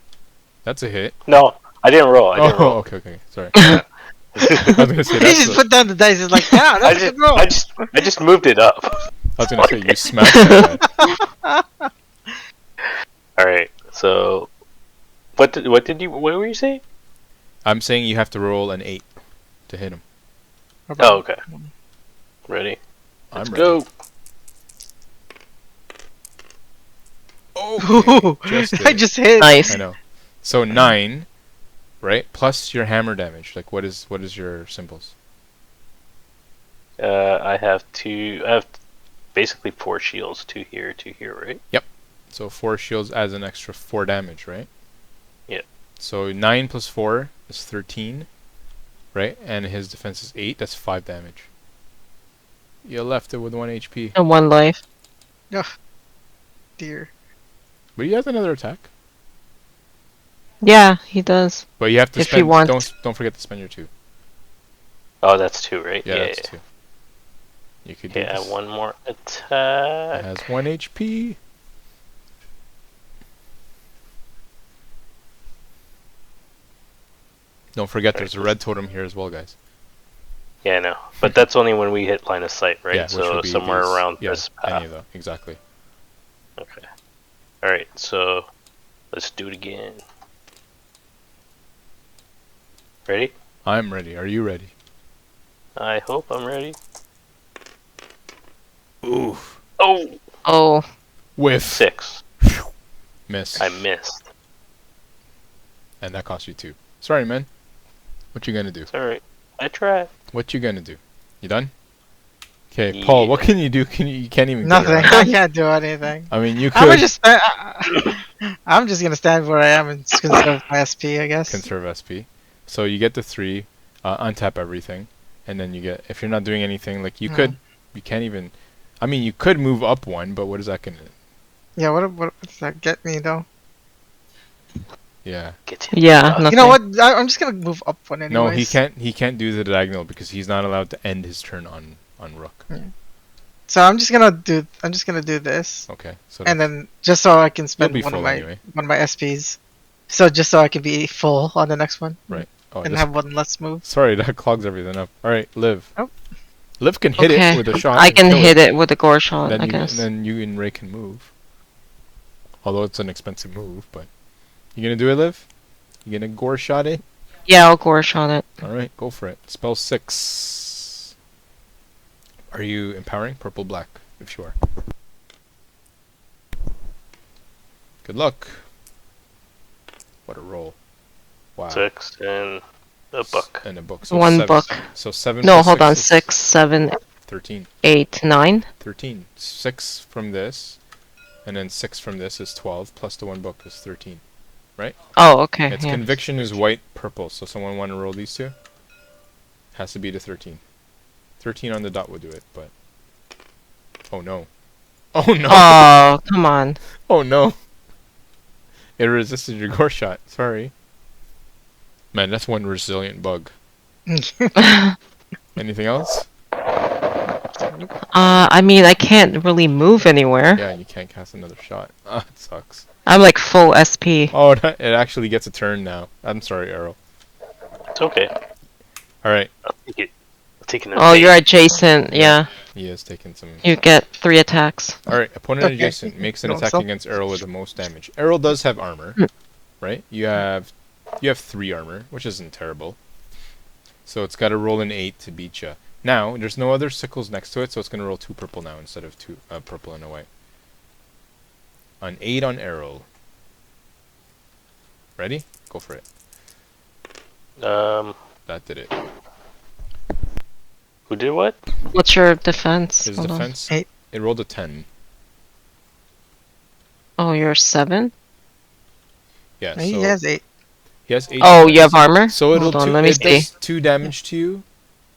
That's a hit. No, I didn't roll. I didn't roll. Okay. Sorry. I was gonna say He that's just put down the dice. He's like, yeah, I that's a just, good roll. I just moved it up. I was gonna say you smashed that. All right. So, what were you saying? I'm saying you have to roll an 8 to hit him. Oh, okay. Ready? I'm Let's ready. go. Okay, just I did. just hit. Nice. I know. So 9, right? Plus your hammer damage. Like what is your symbols? I have basically 4 shields, 2 here, 2 here, right? So 4 shields adds an extra 4 damage, right? Yeah. So 9 plus 4 is 13, right? And his defense is 8. That's 5 damage. You left it with 1 HP. And 1 life. Dear. But he has another attack. Yeah, he does. But you have to If spend. you want. Don't forget to spend your 2. Oh, that's 2, right? Yeah, that's 2. You could do Okay, this. add 1 more It attack. has 1 HP. Don't forget, there's a red totem here as well, guys. Yeah, I know. But that's only when we hit line of sight, right? Yeah, which So would be somewhere these- around yeah, this any path. of them, exactly. Okay. Alright, so let's do it again. Ready? I'm ready. Are you ready? I hope I'm ready. Oof. Oh! Oh, Whiff. 6. Miss. I missed. And that cost you 2. Sorry, man. What you gonna do? It's alright. I tried. What you gonna do? You done? Okay, Paul. What Yeah. can you do? You can't even Nothing. get around. I can't do anything. I mean, you I'm could just. I'm just gonna stand where I am and just conserve my SP, I guess. conserve SP. So you get the 3, untap everything, and then you get. If you're not doing anything, like you could, you can't even. I mean, you could move up 1, but what is that gonna? Yeah. What does that get me though? Yeah. Get him. yeah, nothing. You know what? I'm just gonna move up one anyways. No, he can't. He can't do the diagonal because he's not allowed to end his turn on rook. So I'm just gonna do. I'm just gonna do this, Okay. So and then just so I can spend be one of full my anyway. SPs. So just so I can be full on the next one. Right. Oh, And this- have one less move. sorry, that clogs everything up. All right, Liv. Oh. Liv can hit Okay. it with a shot. I and can kill hit it with a gore shot, Then I you, guess. then you and Ray can move. Although it's an expensive move, but you gonna do it, Liv? You gonna gore shot it? Yeah, I'll gore shot it. All right, go for it. Spell 6. Are you empowering purple black? If you are. Good luck. What a roll! Wow. 6 and a buck. And a book. So One 7. book. So 7. No, plus hold on. is 6, 7, 13. 8, 9. 13. 6 from this, and then 6 from this is 12. Plus the 1 book is 13. Oh, okay. Its Yeah. conviction is white, purple. So someone want to roll these two? Has to be the 13. 13 on the dot would do it, but oh no! Oh no! Oh, come on. Oh no! It resisted your gore shot. Sorry. Man, that's one resilient bug. Anything else? I mean, I can't really move anywhere. Yeah, you can't cast another shot. Ah, it sucks. I'm like full SP. Oh, it actually gets a turn now. I'm sorry, Arrow. It's okay. All right, I'll take it. I'll take it. Oh, you're adjacent. Yeah. he is taking some. You get 3 attacks. All right, opponent Okay. adjacent makes an No, attack so- against Errol with the most damage. Errol does have armor, right? You have 3 armor, which isn't terrible. So it's got to roll an 8 to beat you. Now there's no other sickles next to it, so it's gonna roll 2 purple now instead of 2 purple and a white. An 8 on Errol. Ready? Go for it. That did it. Who did what? What's your defense? His Hold on. defense. 8. It rolled a 10. Oh, you're 7? Yeah. He So has 8. he has 8. Oh, defense. you have armor? So it'll Hold on, two, let me it see. does 2 damage to you.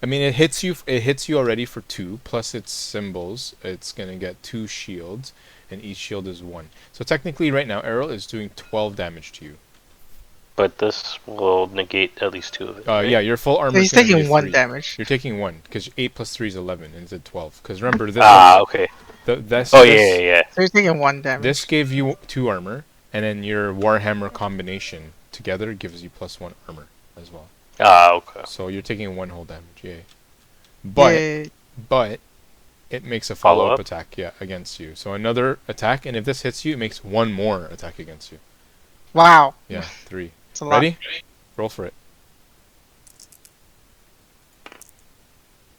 I mean, it hits you. It hits you already for 2 plus its symbols. It's gonna get 2 shields, and each shield is 1. So technically, right now, Errol is doing 12 damage to you. But this will negate at least 2 of it. right? Yeah, your full armor. So he's taking 1 damage. You're taking 1 because 8 plus 3 is 11, and it's at 12. Because remember this. Okay. This. Oh, this, yeah. So he's taking 1 damage. This gave you 2 armor, and then your Warhammer combination together gives you plus 1 armor as well. Okay. So you're taking 1 whole damage. Yay. But Yay. but it makes a follow-up Follow-up? attack, against you. So another attack, and if this hits you, it makes 1 more attack against you. Wow. Yeah, 3. It's a lot. Ready? Roll for it.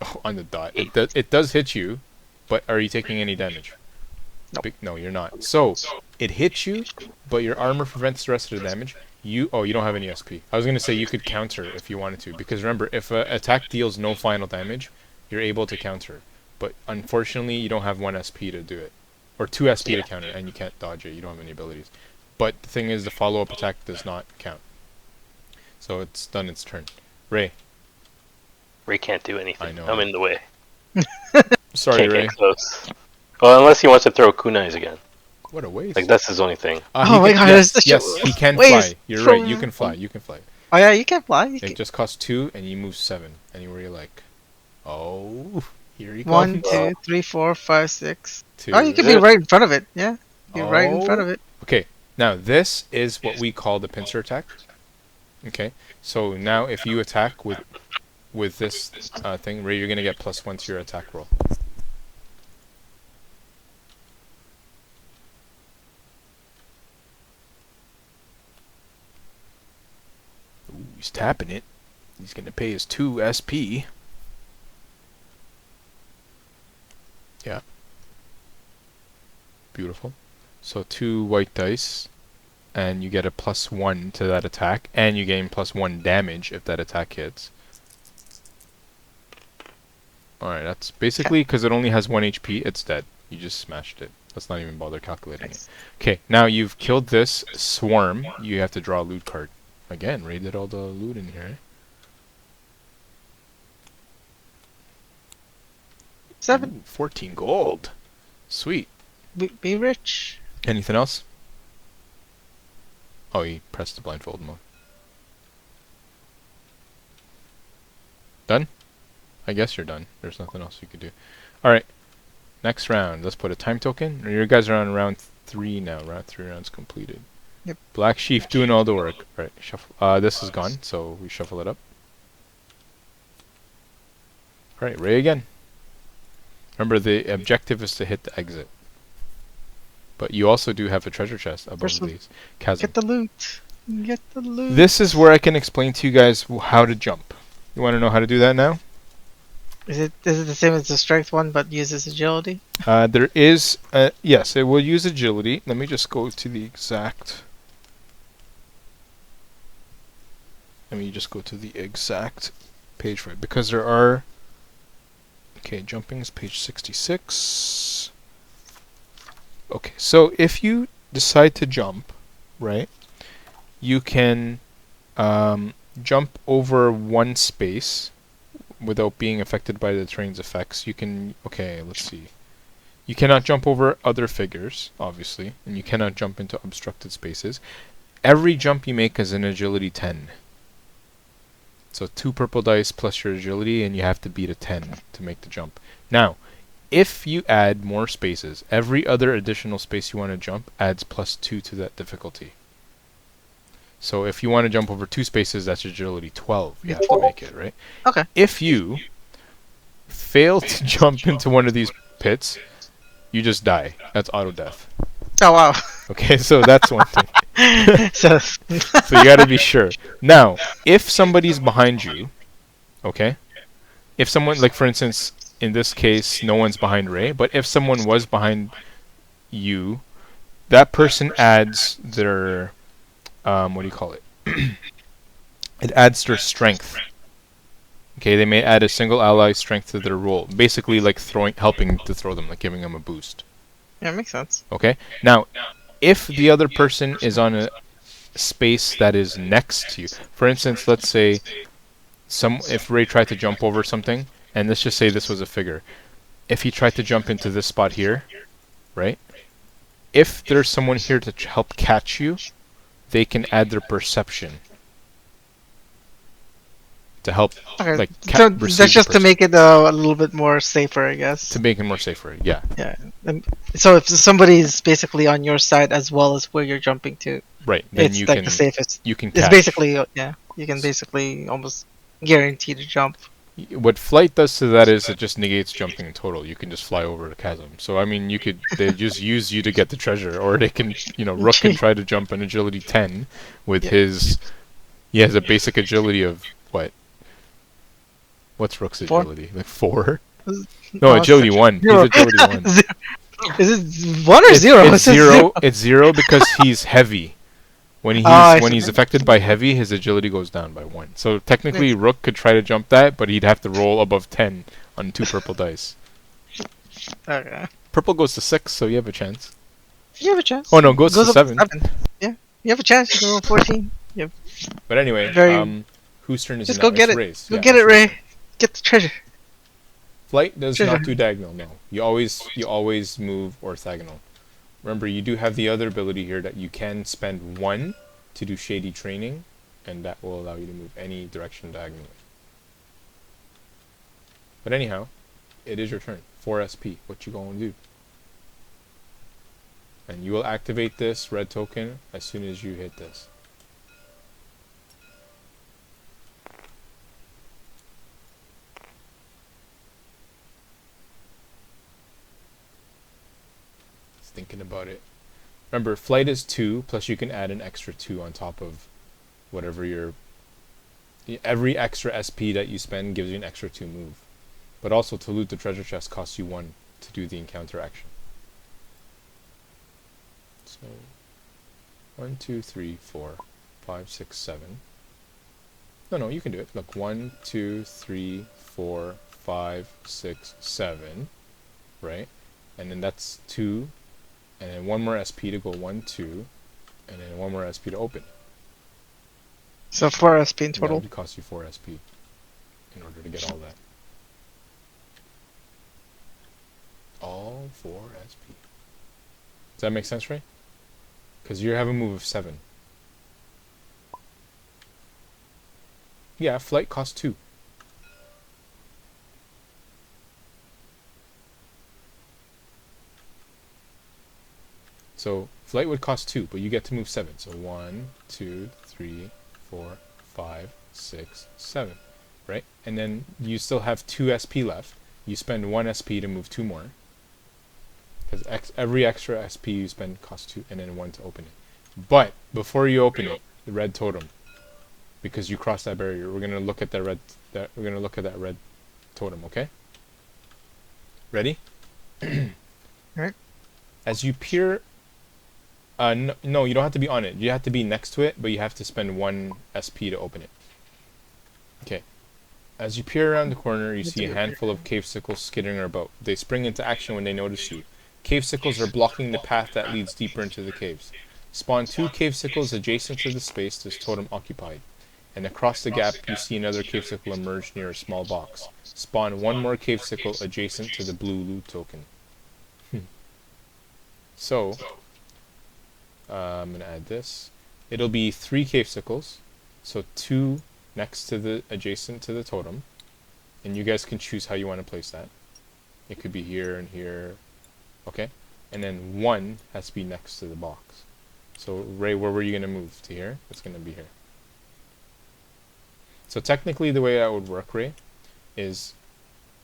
Oh, on the dot. It does hit you, but are you taking any damage? Nope. No, you're not. So it hits you, but your armor prevents the rest of the damage. You don't have any SP. I was gonna say you could counter if you wanted to, because remember, if an attack deals no final damage, you're able to counter. But unfortunately, you don't have 1 SP to do it, or 2 SP to counter, and you can't dodge it. You don't have any abilities. But the thing is, the follow-up attack does not count. So it's done its turn. Ray. Ray can't do anything. I know. I'm in the way. Sorry, Can't Ray. get close. Well, unless he wants to throw kunais again. What a waste. Like, that's his only thing. Oh my god, yes, that's yes, such a he can waste fly. You're right. from- You can fly. You can fly. Oh yeah, you can fly. You It can. just costs 2, and you move 7. Anywhere you like. Oh, here he 1, comes. 2, 3, 4, 5, 6. 2. Oh, you can be right in front of it. Yeah, you're right in front Oh. of it. Okay, now this is what we call the pincer attack. Okay, so now if you attack with this thing, Ray, you're gonna get +1 to your attack roll. Ooh, he's tapping it. He's going to pay his 2 SP. Yeah. Beautiful. So 2 white dice, and you get a +1 to that attack, and you gain +1 damage if that attack hits. Alright, that's basically, because it only has 1 HP, it's dead. You just smashed it. Let's not even bother calculating it. Okay, now you've killed this swarm. You have to draw a loot card. Again, Ray did all the loot in here. 7. Ooh, 14 gold. Sweet. Be rich. Anything else? Oh, he pressed the blindfold mode. Done? I guess you're done. There's nothing else you could do. Alright. Next round. Let's put a time token. You guys are on round 3 now. Round 3 rounds completed. Yep. Black Sheep doing all the work. Right. Shuffle. This is gone, so we shuffle it up. Alright, Ray again. Remember, the objective is to hit the exit. But you also do have a treasure chest above these chasm. Get the loot. Get the loot. This is where I can explain to you guys how to jump. You want to know how to do that now? Is it the same as the strength one, but uses agility? There is, yes, it will use agility. Let me just go to the exact. Let me just go to the exact page for it, because there are. Okay, jumping is page 66. Okay, so if you decide to jump, right, you can jump over one space without being affected by the terrain's effects. You can, okay, let's see. You cannot jump over other figures, obviously, and you cannot jump into obstructed spaces. Every jump you make is an agility 10. So 2 purple dice plus your agility, and you have to beat a 10 to make the jump. Now, if you add more spaces, every other additional space you want to jump adds +2 to that difficulty. So if you want to jump over 2 spaces, that's agility 12. You have to make it, right? Okay. If you fail to jump into one of these pits, you just die. That's auto death. Oh wow. Okay, so that's one thing. So So you gotta be sure. Now, if somebody's behind you, okay? If someone, like for instance, in this case, no one's behind Ray, but if someone was behind you, that person adds their, what do you call it? It adds their strength. Okay, they may add a single ally strength to their roll. Basically like helping to throw them, like giving them a boost. yeah, makes sense. Okay? Now, if the other person is on a space that is next to you, for instance, let's say if Ray tried to jump over something, and let's just say this was a figure. If he tried to jump into this spot here, right? If there's someone here to help catch you, they can add their perception to help, Okay, like, so that's just to make it a little bit more safer, I guess. to make it more safer. Yeah. Yeah. So if somebody's basically on your side as well as where you're jumping to, Right. Then it's you like can the safest. you can It's catch. basically yeah. You can basically almost guarantee to jump. What flight does to that is it just negates jumping in total. You can just fly over the chasm. So I mean, they just use you to get the treasure, or they can, Rook can try to jump an agility 10 with his. He has a basic agility of what? What's Rook's 4? agility? Like 4? No, No, agility it's 1. zero. He's agility 1. Is it 1 or 0? It's 0. It's 0 because he's heavy. When he's affected by heavy, his agility goes down by 1. So technically, Rook could try to jump that, but he'd have to roll above 10 on 2 purple dice. Okay. Purple goes to 6, so you have a chance. You have a chance. Oh no, goes to up 7. Yeah. You have a chance. You go 14. But anyway, Very- whose turn is Just it go now? get It's it. Ray's. Go Yeah, get it's it, Ray's. Ray. Get the treasure. Flight does Treasure. not do diagonal, no. You always move orthogonal. Remember, you do have the other ability here that you can spend 1 to do shady training, and that will allow you to move any direction diagonally. But anyhow, it is your turn. 4 SP. What you gonna do? And you will activate this red token as soon as you hit this. Just thinking about it. Remember, flight is 2, plus you can add an extra 2 on top of whatever your Every extra SP that you spend gives you an extra 2 move. But also to loot the treasure chest costs you 1 to do the encounter action. So 1, 2, 3, 4, 5, 6, 7. No, you can do it. Look, 1, 2, 3, 4, 5, 6, 7. Right? And then that's 2. And then 1 more SP to go 1, 2. And then 1 more SP to open. So 4 SP in That total. would cost you 4 SP in order to get all that. All 4 SP. Does that make sense, Ray? Because you have a move of 7. Yeah, flight costs 2. So flight would cost 2, but you get to move 7. So 1, 2, 3, 4, 5, 6, 7. Right? And then you still have 2 SP left. You spend 1 SP to move 2 more. Because every extra SP you spend costs 2, and then 1 to open it. But before you open it, the red totem, because you crossed that barrier, we're gonna look at that red. We're gonna look at that red totem. Okay. Ready? Right. As you peer. No, you don't have to be on it. You have to be next to it, but you have to spend 1 SP to open it. Okay. As you peer around the corner, you see a handful of cave sickles skittering about. They spring into action when they notice you. Cave sickles are blocking the path that leads deeper into the caves. Spawn 2 cave sickles adjacent to the space this totem occupied. And across the gap, you see another cave sickle emerge near a small box. Spawn 1 more cave sickle adjacent to the blue loot token. So, I'm going to add this. It'll be 3 cave sickles. So 2 next to the adjacent to the totem. And you guys can choose how you want to place that. It could be here and here. Okay? And then 1 has to be next to the box. So Ray, where were you going to move? To here? It's going to be here. So technically the way that would work, Ray, is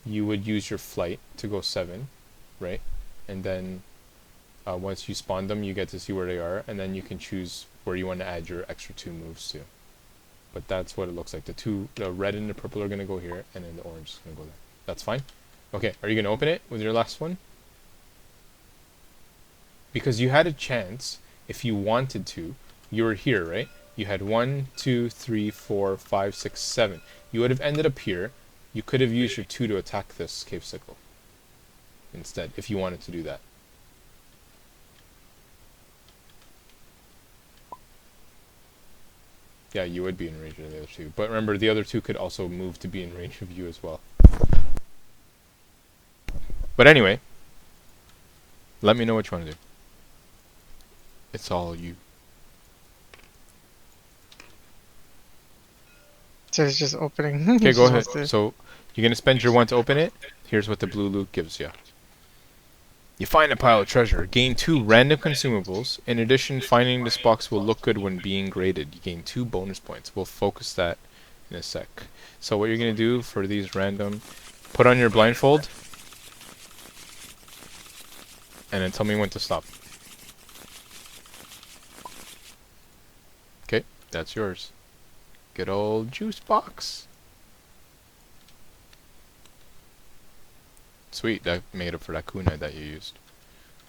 you would use your flight to go 7, right? And then once you spawn them, you get to see where they are, and then you can choose where you want to add your extra 2 moves to. But that's what it looks like. The red and the purple are going to go here, and then the orange is going to go there. That's fine? Okay, are you going to open it with your last one? Because you had a chance, if you wanted to, you were here, right? You had 1, 2, 3, 4, 5, 6, 7. You would have ended up here. You could have used your 2 to attack this cave sickle instead, if you wanted to do that. Yeah, you would be in range of the other 2. But remember, the other 2 could also move to be in range of you as well. But anyway, let me know what you want to do. It's all you. So it's just opening. Okay, go ahead. So, you're going to spend your 1 to open it. Here's what the blue loot gives you. You find a pile of treasure. Gain 2 random consumables. In addition, finding this box will look good when being graded. You gain 2 bonus points. We'll focus that in a sec. So what you're going to do for these random... Put on your blindfold. And then tell me when to stop. Okay, that's yours. Good old juice box. Sweet, that made up for that kunai that you used.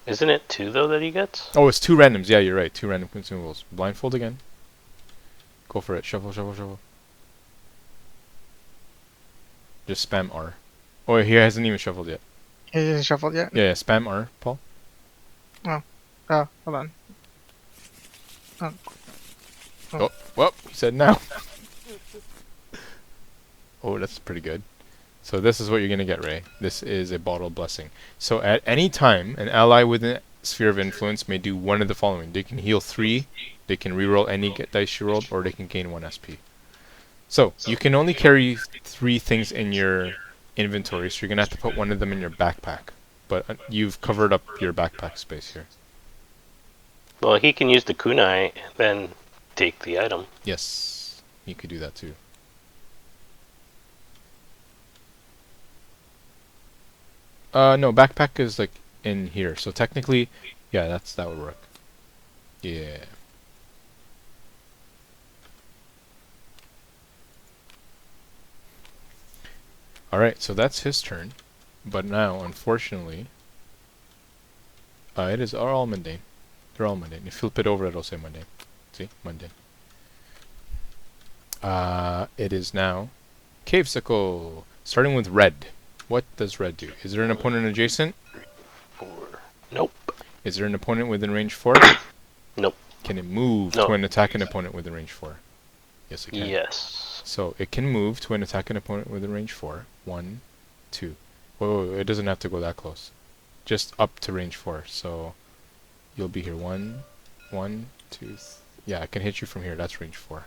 Isn't it 2 though that he gets? Oh, it's 2 randoms. Yeah, you're right. 2 random consumables. Blindfold again. Go for it. Shuffle, shuffle, shuffle. Just spam R. Oh, he hasn't even shuffled yet. He didn't shuffle yet? Yeah, spam R, Paul. Oh, hold on. Oh, well, he said now. Oh, that's pretty good. So this is what you're going to get, Ray. This is a bottle blessing. So at any time, an ally within a sphere of influence may do one of the following. They can heal 3, they can reroll any dice you rolled, or they can gain 1 SP. So, you can only carry 3 things in your inventory, so you're going to have to put one of them in your backpack. But you've covered up your backpack space here. Well, he can use the kunai and then take the item. Yes, you could do that too. No, backpack is like in here. So technically, yeah, that would work. Yeah. Alright, so that's his turn. But now, unfortunately, it is all mundane. They're all mundane. If you flip it over, it'll say mundane. See? Mundane. It is now Cavesicle. Starting with red. What does red do? Is there an opponent adjacent? 4. Nope. Is there an opponent within range 4? Nope. Can it move No. to an attack an opponent within range 4? Yes, it can. Yes. So it can move to an attack an opponent within range 4. 1, 2. Whoa, it doesn't have to go that close. Just up to range 4. So you'll be here. 1, 1, 2. Yeah, I can hit you from here. That's range 4.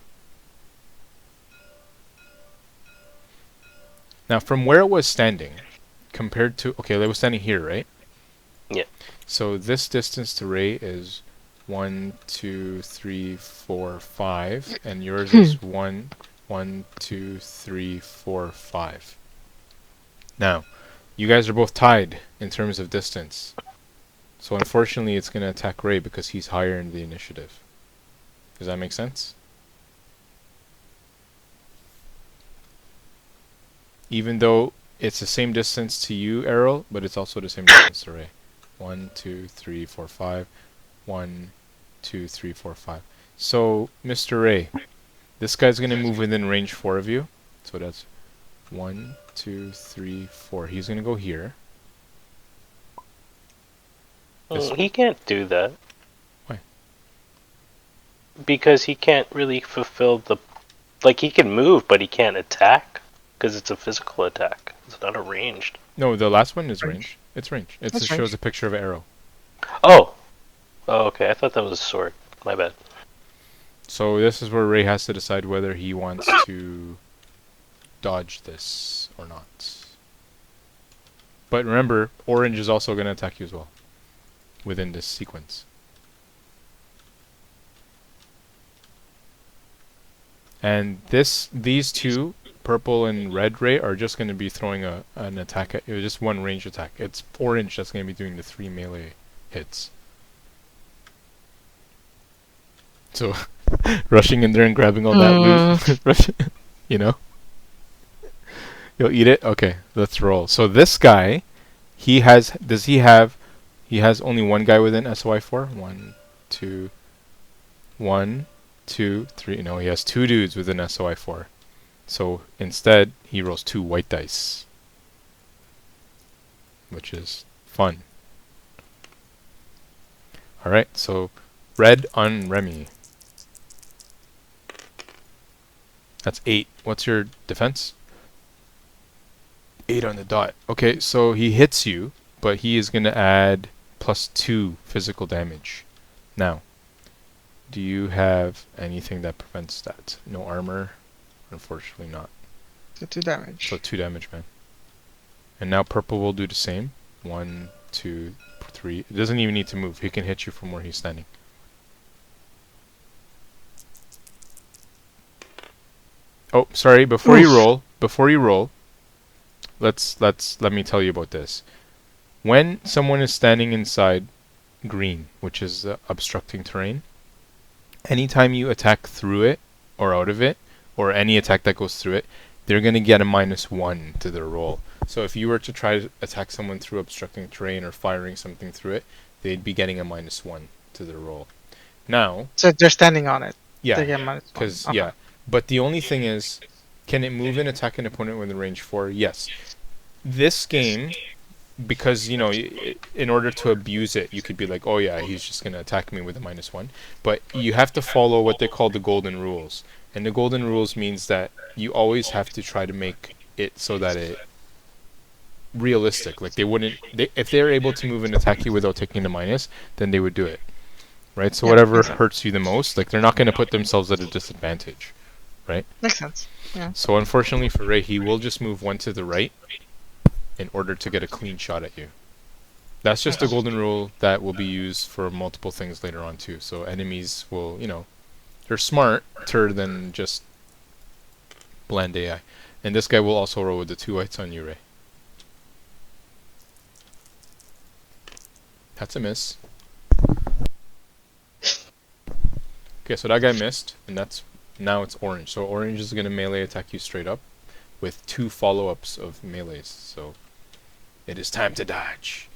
Now, from where it was standing, compared to... Okay, it was standing here, right? Yeah. So this distance to Ray is 1, 2, 3, 4, 5. And yours is 1, 2, 3, 4, 5. Now, you guys are both tied in terms of distance. So unfortunately, it's going to attack Ray because he's higher in the initiative. Does that make sense? Even though it's the same distance to you, Errol, but it's also the same distance to Ray. 1, 2, 3, 4, 5. 1, 2, 3, 4, 5. So, Mr. Ray, this guy's going to move within range 4 of you. So that's 1, 2, 3, 4. He's going to go here. He can't do that. Why? Because he can't really fulfill the... Like, he can move, but he can't attack. Because it's a physical attack. It's not a ranged. No, the last one is Range. range. It's range. It That's shows range. a picture of an arrow. Oh! Oh, okay. I thought that was a sword. My bad. So this is where Ray has to decide whether he wants to dodge this or not. But remember, orange is also going to attack you as well within this sequence. And these two, purple and red Ray, are just going to be throwing an attack at you, just one range attack. It's orange that's going to be doing the 3 melee hits. So, rushing in there and grabbing all that loot, you know? You'll eat it? Okay, let's roll. So this guy, he has only one guy within SOI4? 1, 2, 1, 2, 3. No, he has 2 dudes within SOI4. So instead, he rolls 2 white dice, which is fun. Alright, so red on Remy. That's 8. What's your defense? 8 on the dot. Okay, so he hits you, but he is going to add +2 physical damage. Now, do you have anything that prevents that? No armor? Unfortunately not. So 2 damage. So 2 damage, man. And now purple will do the same. 1, 2, 3. It doesn't even need to move. He can hit you from where he's standing. Oh, sorry. Before you roll, let me tell you about this. When someone is standing inside green, which is obstructing terrain, anytime you attack through it or out of it, or any attack that goes through it, they're going to get a -1 to their roll. So if you were to try to attack someone through obstructing terrain or firing something through it, they'd be getting a -1 to their roll. Now, So they're standing on it. They yeah, get -1. because Okay. yeah. But the only thing is, can it move and attack an opponent within range 4? Yes. This game, because, you know, in order to abuse it, you could be like, oh yeah, he's just going to attack me with a -1. But you have to follow what they call the golden rules. And the golden rules means that you always have to try to make it so that it realistic. Like if they're able to move and attack you without taking the minus, then they would do it. Right? So Yeah, whatever makes sense. hurts you the most, like they're not going to put themselves at a disadvantage. Right? Makes sense. Yeah. So unfortunately for Ray, he will just move 1 to the right in order to get a clean shot at you. That's just a golden rule that will be used for multiple things later on too. So enemies will, you know, they're smarter than just bland AI. And this guy will also roll with the 2 whites on you, Ray. That's a miss. Okay, so that guy missed, and now it's orange. So orange is going to melee attack you straight up with 2 follow-ups of melees. So it is time to dodge.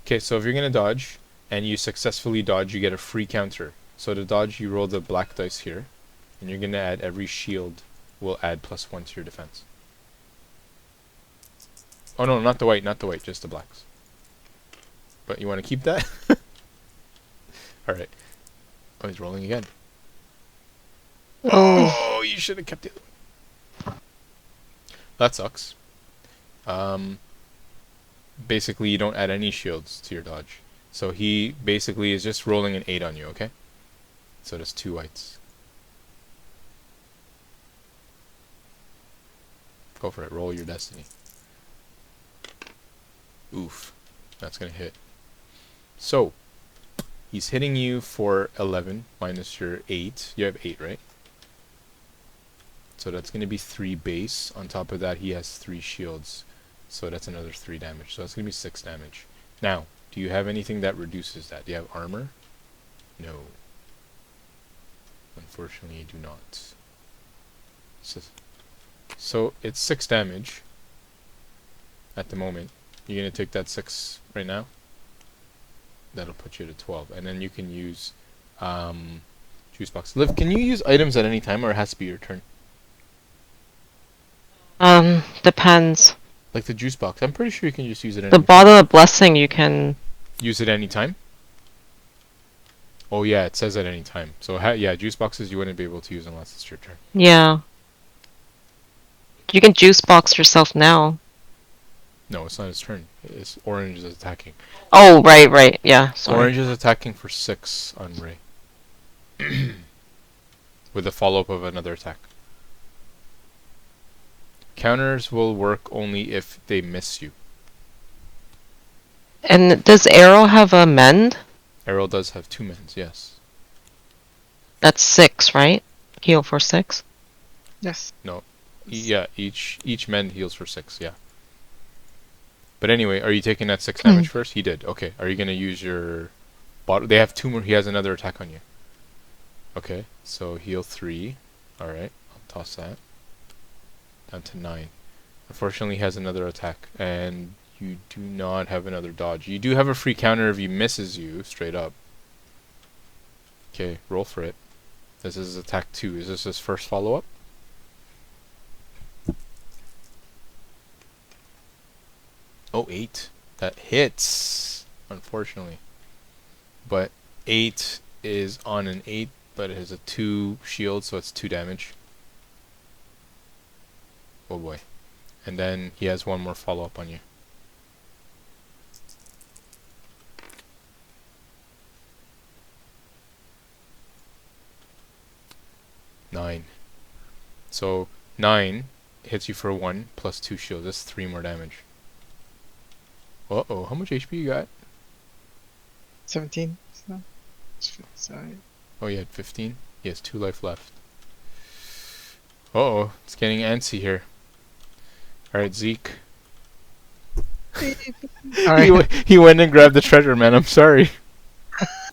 Okay, so if you're gonna dodge and you successfully dodge, you get a free counter. So to dodge, you roll the black dice here, and you're gonna add every shield will add +1 to your defense. Oh no, not the white, just the blacks. But you want to keep that? Alright. Oh, he's rolling again. Oh, you should have kept the other one. That sucks. Basically, you don't add any shields to your dodge. So he basically is just rolling an 8 on you, okay? So that's 2 whites. Go for it. Roll your destiny. Oof. That's gonna hit. So, he's hitting you for 11 minus your 8. You have 8, right? So that's gonna be 3 base. On top of that, he has 3 shields. So that's another 3 damage. So that's gonna be 6 damage. Now, do you have anything that reduces that? Do you have armor? No. Unfortunately, you do not. So it's 6 damage at the moment. You're gonna take that 6 right now. That'll put you to 12, and then you can use juice box. Liv, can you use items at any time, or it has to be your turn? Depends. Like the juice box, I'm pretty sure you can just use it at The any time. bottle of blessing you can. Use it any time? Oh yeah, it says at any time. So yeah, juice boxes you wouldn't be able to use unless it's your turn. Yeah. You can juice box yourself now. No, it's not his turn. It's orange is attacking. Oh, right. Yeah, sorry. Orange is attacking for 6 on Ray. With a follow-up of another attack. Counters will work only if they miss you. And does Arrow have a mend? Arrow does have 2 mends, yes. That's 6, right? Heal for 6? Yes. Yeah, each mend heals for 6, yeah. But anyway, are you taking that 6 damage first? He did. Okay. Are you gonna use your bottle? They have 2 more. He has another attack on you. Okay. So heal 3. Alright. I'll toss that. Down to 9. Unfortunately, he has another attack. And you do not have another dodge. You do have a free counter if he misses you, straight up. Okay. Roll for it. This is attack 2. Is this his first follow-up? Oh, 8. That hits, unfortunately. But 8 is on an 8, but it has a 2 shield, so it's 2 damage. Oh boy. And then he has 1 more follow-up on you. Nine. So 9 hits you for 1 plus 2 shield. That's 3 more damage. Uh-oh, how much HP you got? 17. Sorry. Oh, you had 15? He has 2 life left. Uh-oh, it's getting antsy here. Alright, Zeke. Alright. He went and grabbed the treasure, man. I'm sorry.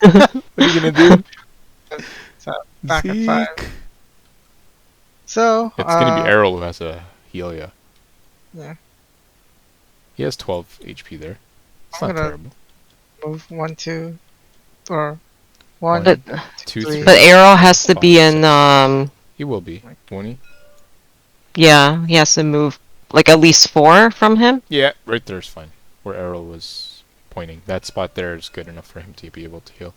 What are you gonna do? So, back at Zeke. 5. So, It's gonna be Errol who has to heal ya. Yeah. He has 12 HP there. It's I'm not gonna terrible. move 1, 2, or 1, But 2, 3. 3. but Arrow has to be 5, in 6. He will be, won't he? yeah, he has to move like at least 4 from him. Yeah, right there is fine. Where Errol was pointing. That spot there is good enough for him to be able to heal.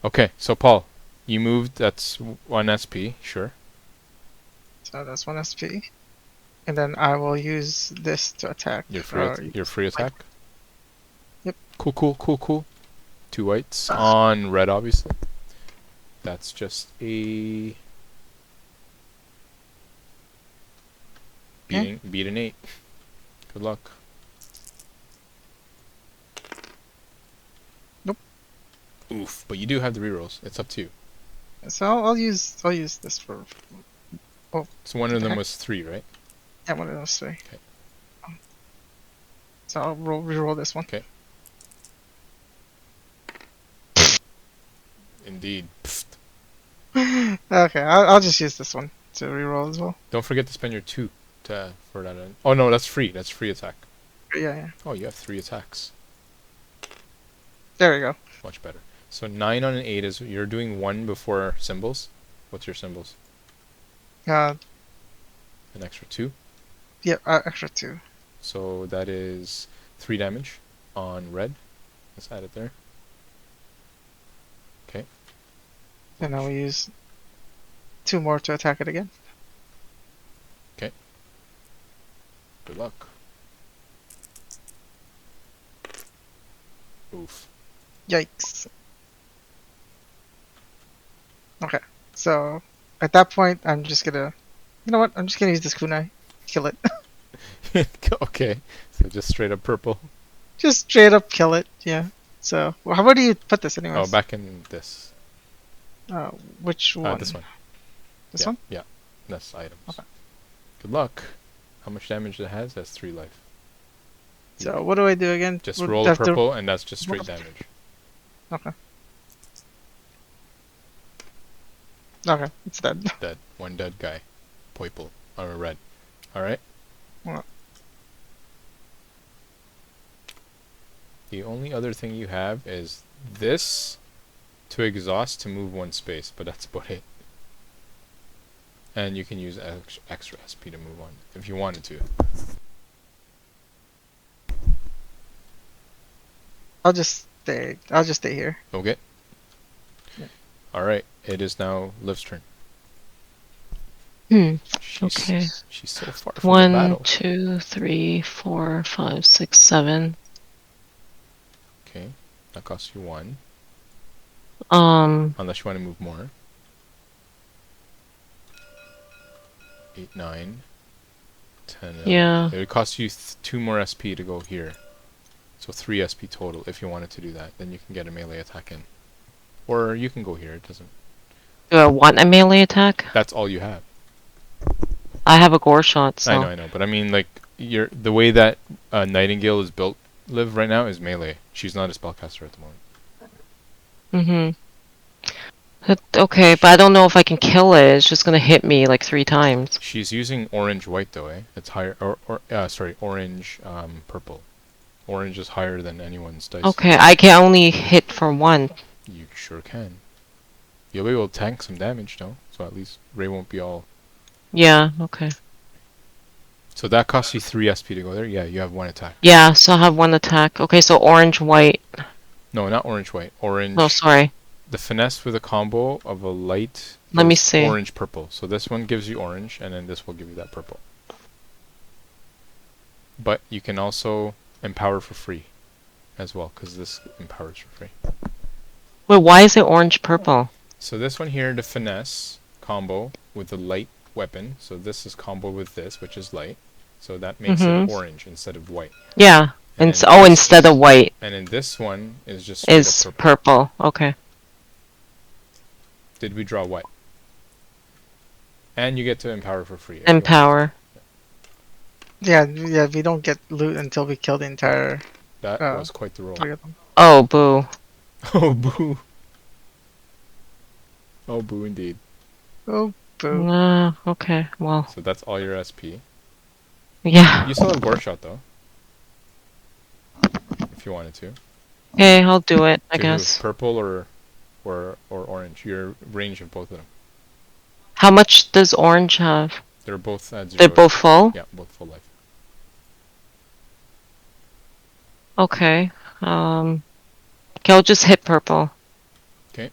Okay, so Paul, you moved, that's 1 SP, sure. So that's 1 SP. And then I will use this to attack. Your free attack? Yep. Cool. 2 whites on red, obviously. That's just a beat an 8. Good luck. Nope. Oof, but you do have the rerolls. It's up to you. So I'll use this for. So one of them Okay. was 3, right? Yeah, one of those 3. Okay. So I'll reroll this one. Okay. Indeed. Pfft. Okay, I'll just use this one to reroll as well. Don't forget to spend your 2 for that. Oh no, that's free. That's free attack. Yeah. Oh, you have 3 attacks. There we go. Much better. So 9 on an 8 is you're doing 1 before symbols. What's your symbols? Uh, An extra 2. yeah, extra 2. So that is 3 damage on red. Let's add it there. Okay. And now we use 2 more to attack it again. Good luck. Oof. Yikes. Okay, so at that point, I'm just gonna, you know what? I'm just gonna use this kunai, kill it. Okay. So just straight up purple. Just straight up kill it. Yeah. So, well, where do you put this, anyways? Oh, back in this. Which one? This one. This Yeah, one? Yeah. That's items. Okay. Good luck. How much damage it has? That's 3 life. So what do I do again? Just Would roll have to- purple, and that's just straight damage. Okay. Okay, it's dead. Dead. 1 dead guy. Purple. Or red. Alright? Well. The only other thing you have is this to exhaust to move 1 space, but that's about it. And you can use extra SP to move on if you wanted to. I'll just stay here. Okay. Yeah. Alright, it is now Liv's turn. She's, Okay. She's so far from the 1, battle. 2, 3, 4, 5, 6, 7. Okay, that costs you 1. Um, Unless you want to move more. 8, 9, 10. 11. Yeah. It would cost you 2 more SP to go here. So 3 SP total if you wanted to do that. Then you can get a melee attack in. Or you can go here, it doesn't. do I want a melee attack? That's all you have. I have a gore shot, so. I know. But I mean, like, the way that Nightingale is built, Liv, right now, is melee. She's not a spellcaster at the moment. Okay, but I don't know if I can kill it. It's just gonna hit me like 3 times. She's using orange-white, though, eh? It's higher, sorry, orange, purple. Orange is higher than anyone's dice. Okay, I can only hit for 1. You sure can. You'll be able to tank some damage, though. So at least Ray won't be all... Yeah, okay. So that costs you 3 SP to go there? Yeah, you have 1 attack. Yeah, so I have 1 attack. Okay, so orange, white. No, not orange-white. Orange... Oh, sorry. The finesse with a combo of a light... Let me is see. Orange-purple. So this one gives you orange, and then this will give you that purple. But you can also empower for free as well, because this empowers for free. Wait, why is it orange, purple? So this one here, the finesse combo with the light weapon. So this is combo with this, which is light. So that makes it orange instead of white. Yeah. And And then oh, this instead of white And then this one is just straight is up purple. purple. Okay. Did we draw what? And you get to empower for free. if you want. Empower. Yeah, we don't get loot until we kill the entire That was quite the roll. 3 of them. Oh, boo. Oh, boo. Oh, boo indeed. Oh, boo. Okay, well. So that's all your SP. Yeah. You still have Gore Shot, though. If you wanted to. Okay, I'll do it, I To who? guess. Purple or orange? Your range of both of them. How much does orange have? They're both at 0. They're both full? Yeah, both full life. Okay. Okay, I'll just hit purple. Okay.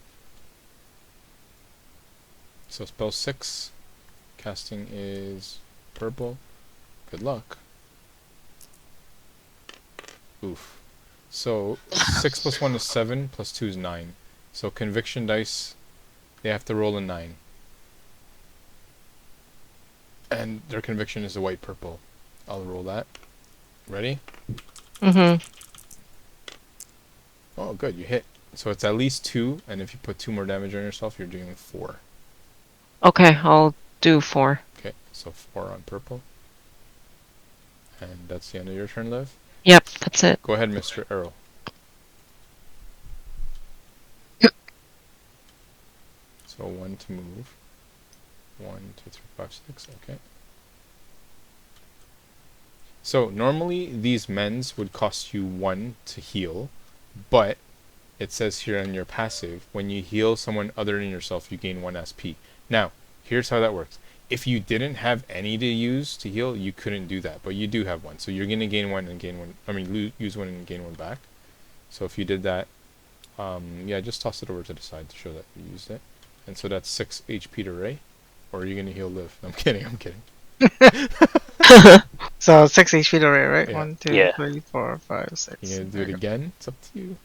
So spell 6. Casting is purple. Good luck. Oof. So 6 plus 1 is 7, plus 2 is 9. So conviction dice, they have to roll a 9. And their conviction is a white purple. I'll roll that. Ready? Oh, good, you hit. So it's at least 2, and if you put 2 more damage on yourself, you're doing 4. Okay, I'll do 4. Okay, so 4 on purple. And that's the end of your turn, Liv. Yep, that's it. Go ahead, Mr. Errol. So 1 to move. 1, 2, 3, 5, 6, okay. So normally these mends would cost you 1 to heal, but it says here on your passive, when you heal someone other than yourself, you gain 1 SP. Now, here's how that works. If you didn't have any to use to heal, you couldn't do that, but you do have 1. So you're going to gain 1 and gain 1. I mean, use 1 and gain 1 back. So if you did that, yeah, just toss it over to the side to show that you used it. And so that's 6 HP to Ray. Or are you going to heal Liv? I'm kidding, I'm kidding. So 6 HP to Ray, right? Yeah. 1, 2, Yeah. 3, 4, 5, 6. You going to do it again? It's up to you.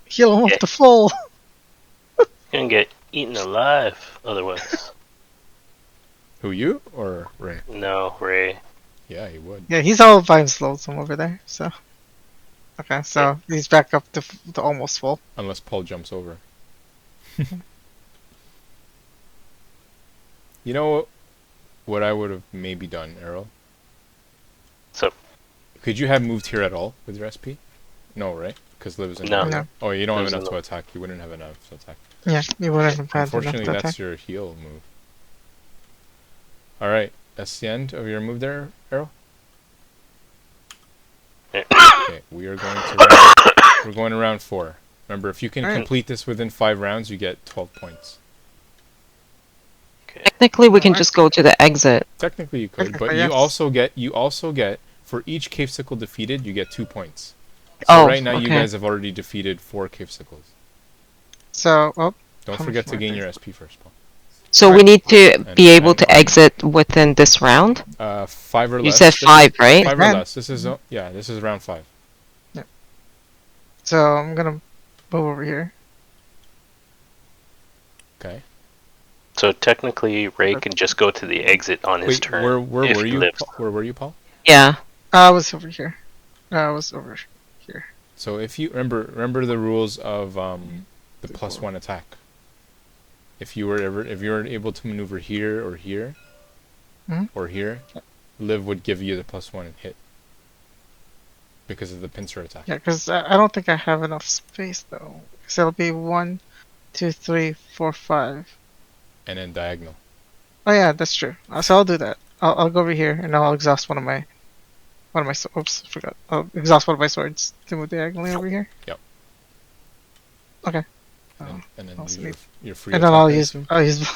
Heal him Yeah. up to full. You're gonna get eaten alive otherwise. Who, you or Ray? No, Ray. Yeah, he would. Yeah, he's all by himself over there. So. Okay, so he's back up to almost full. Unless Paul jumps over. You know what I would have maybe done, Errol? So Could you have moved here at all with your SP? No, right? Because Liv is in No. there. No. Oh, you don't have Liv's enough in to attack. You wouldn't have enough to attack. Yeah, you wouldn't have had enough Unfortunately, to that's attack. your heal move. Alright, that's the end of your move there, Errol? Yeah. Okay, we are going to we're going to round 4. Remember, if you can Alright. complete this within 5 rounds, you get 12 points. okay. Technically, we can just go to the exit. Technically you could, but Technically, yes. you also get for each cave sickle defeated, you get 2 points. So Oh, right now you okay. guys have already defeated 4 cave sickles. So, well, Don't How forget much to more gain cave your SP first, Paul. So we Right. need to And- be able and- to exit within this round. 5 or less. You said This- 5, right? 5 or Man. less. This is this is round 5. so I'm gonna move over here. Okay. So technically, Ray can just go to the exit on his Wait, turn. where if were he you? lives. Where were you, Paul? Yeah. I was over here. I was over here. So if you remember the rules of the +1 attack. If you were able to maneuver here or here, Mhm. or here, Liv would give you the +1 and hit because of the pincer attack. Yeah, because I don't think I have enough space though. So it'll be 1, 2, 3, 4, 5. And then diagonal. Oh yeah, that's true. So I'll do that. I'll go over here and I'll exhaust one of my oops, forgot. I'll exhaust one of my swords to move diagonally over here. Yep. Okay. And then I'll use your free And then I'll attack use dice.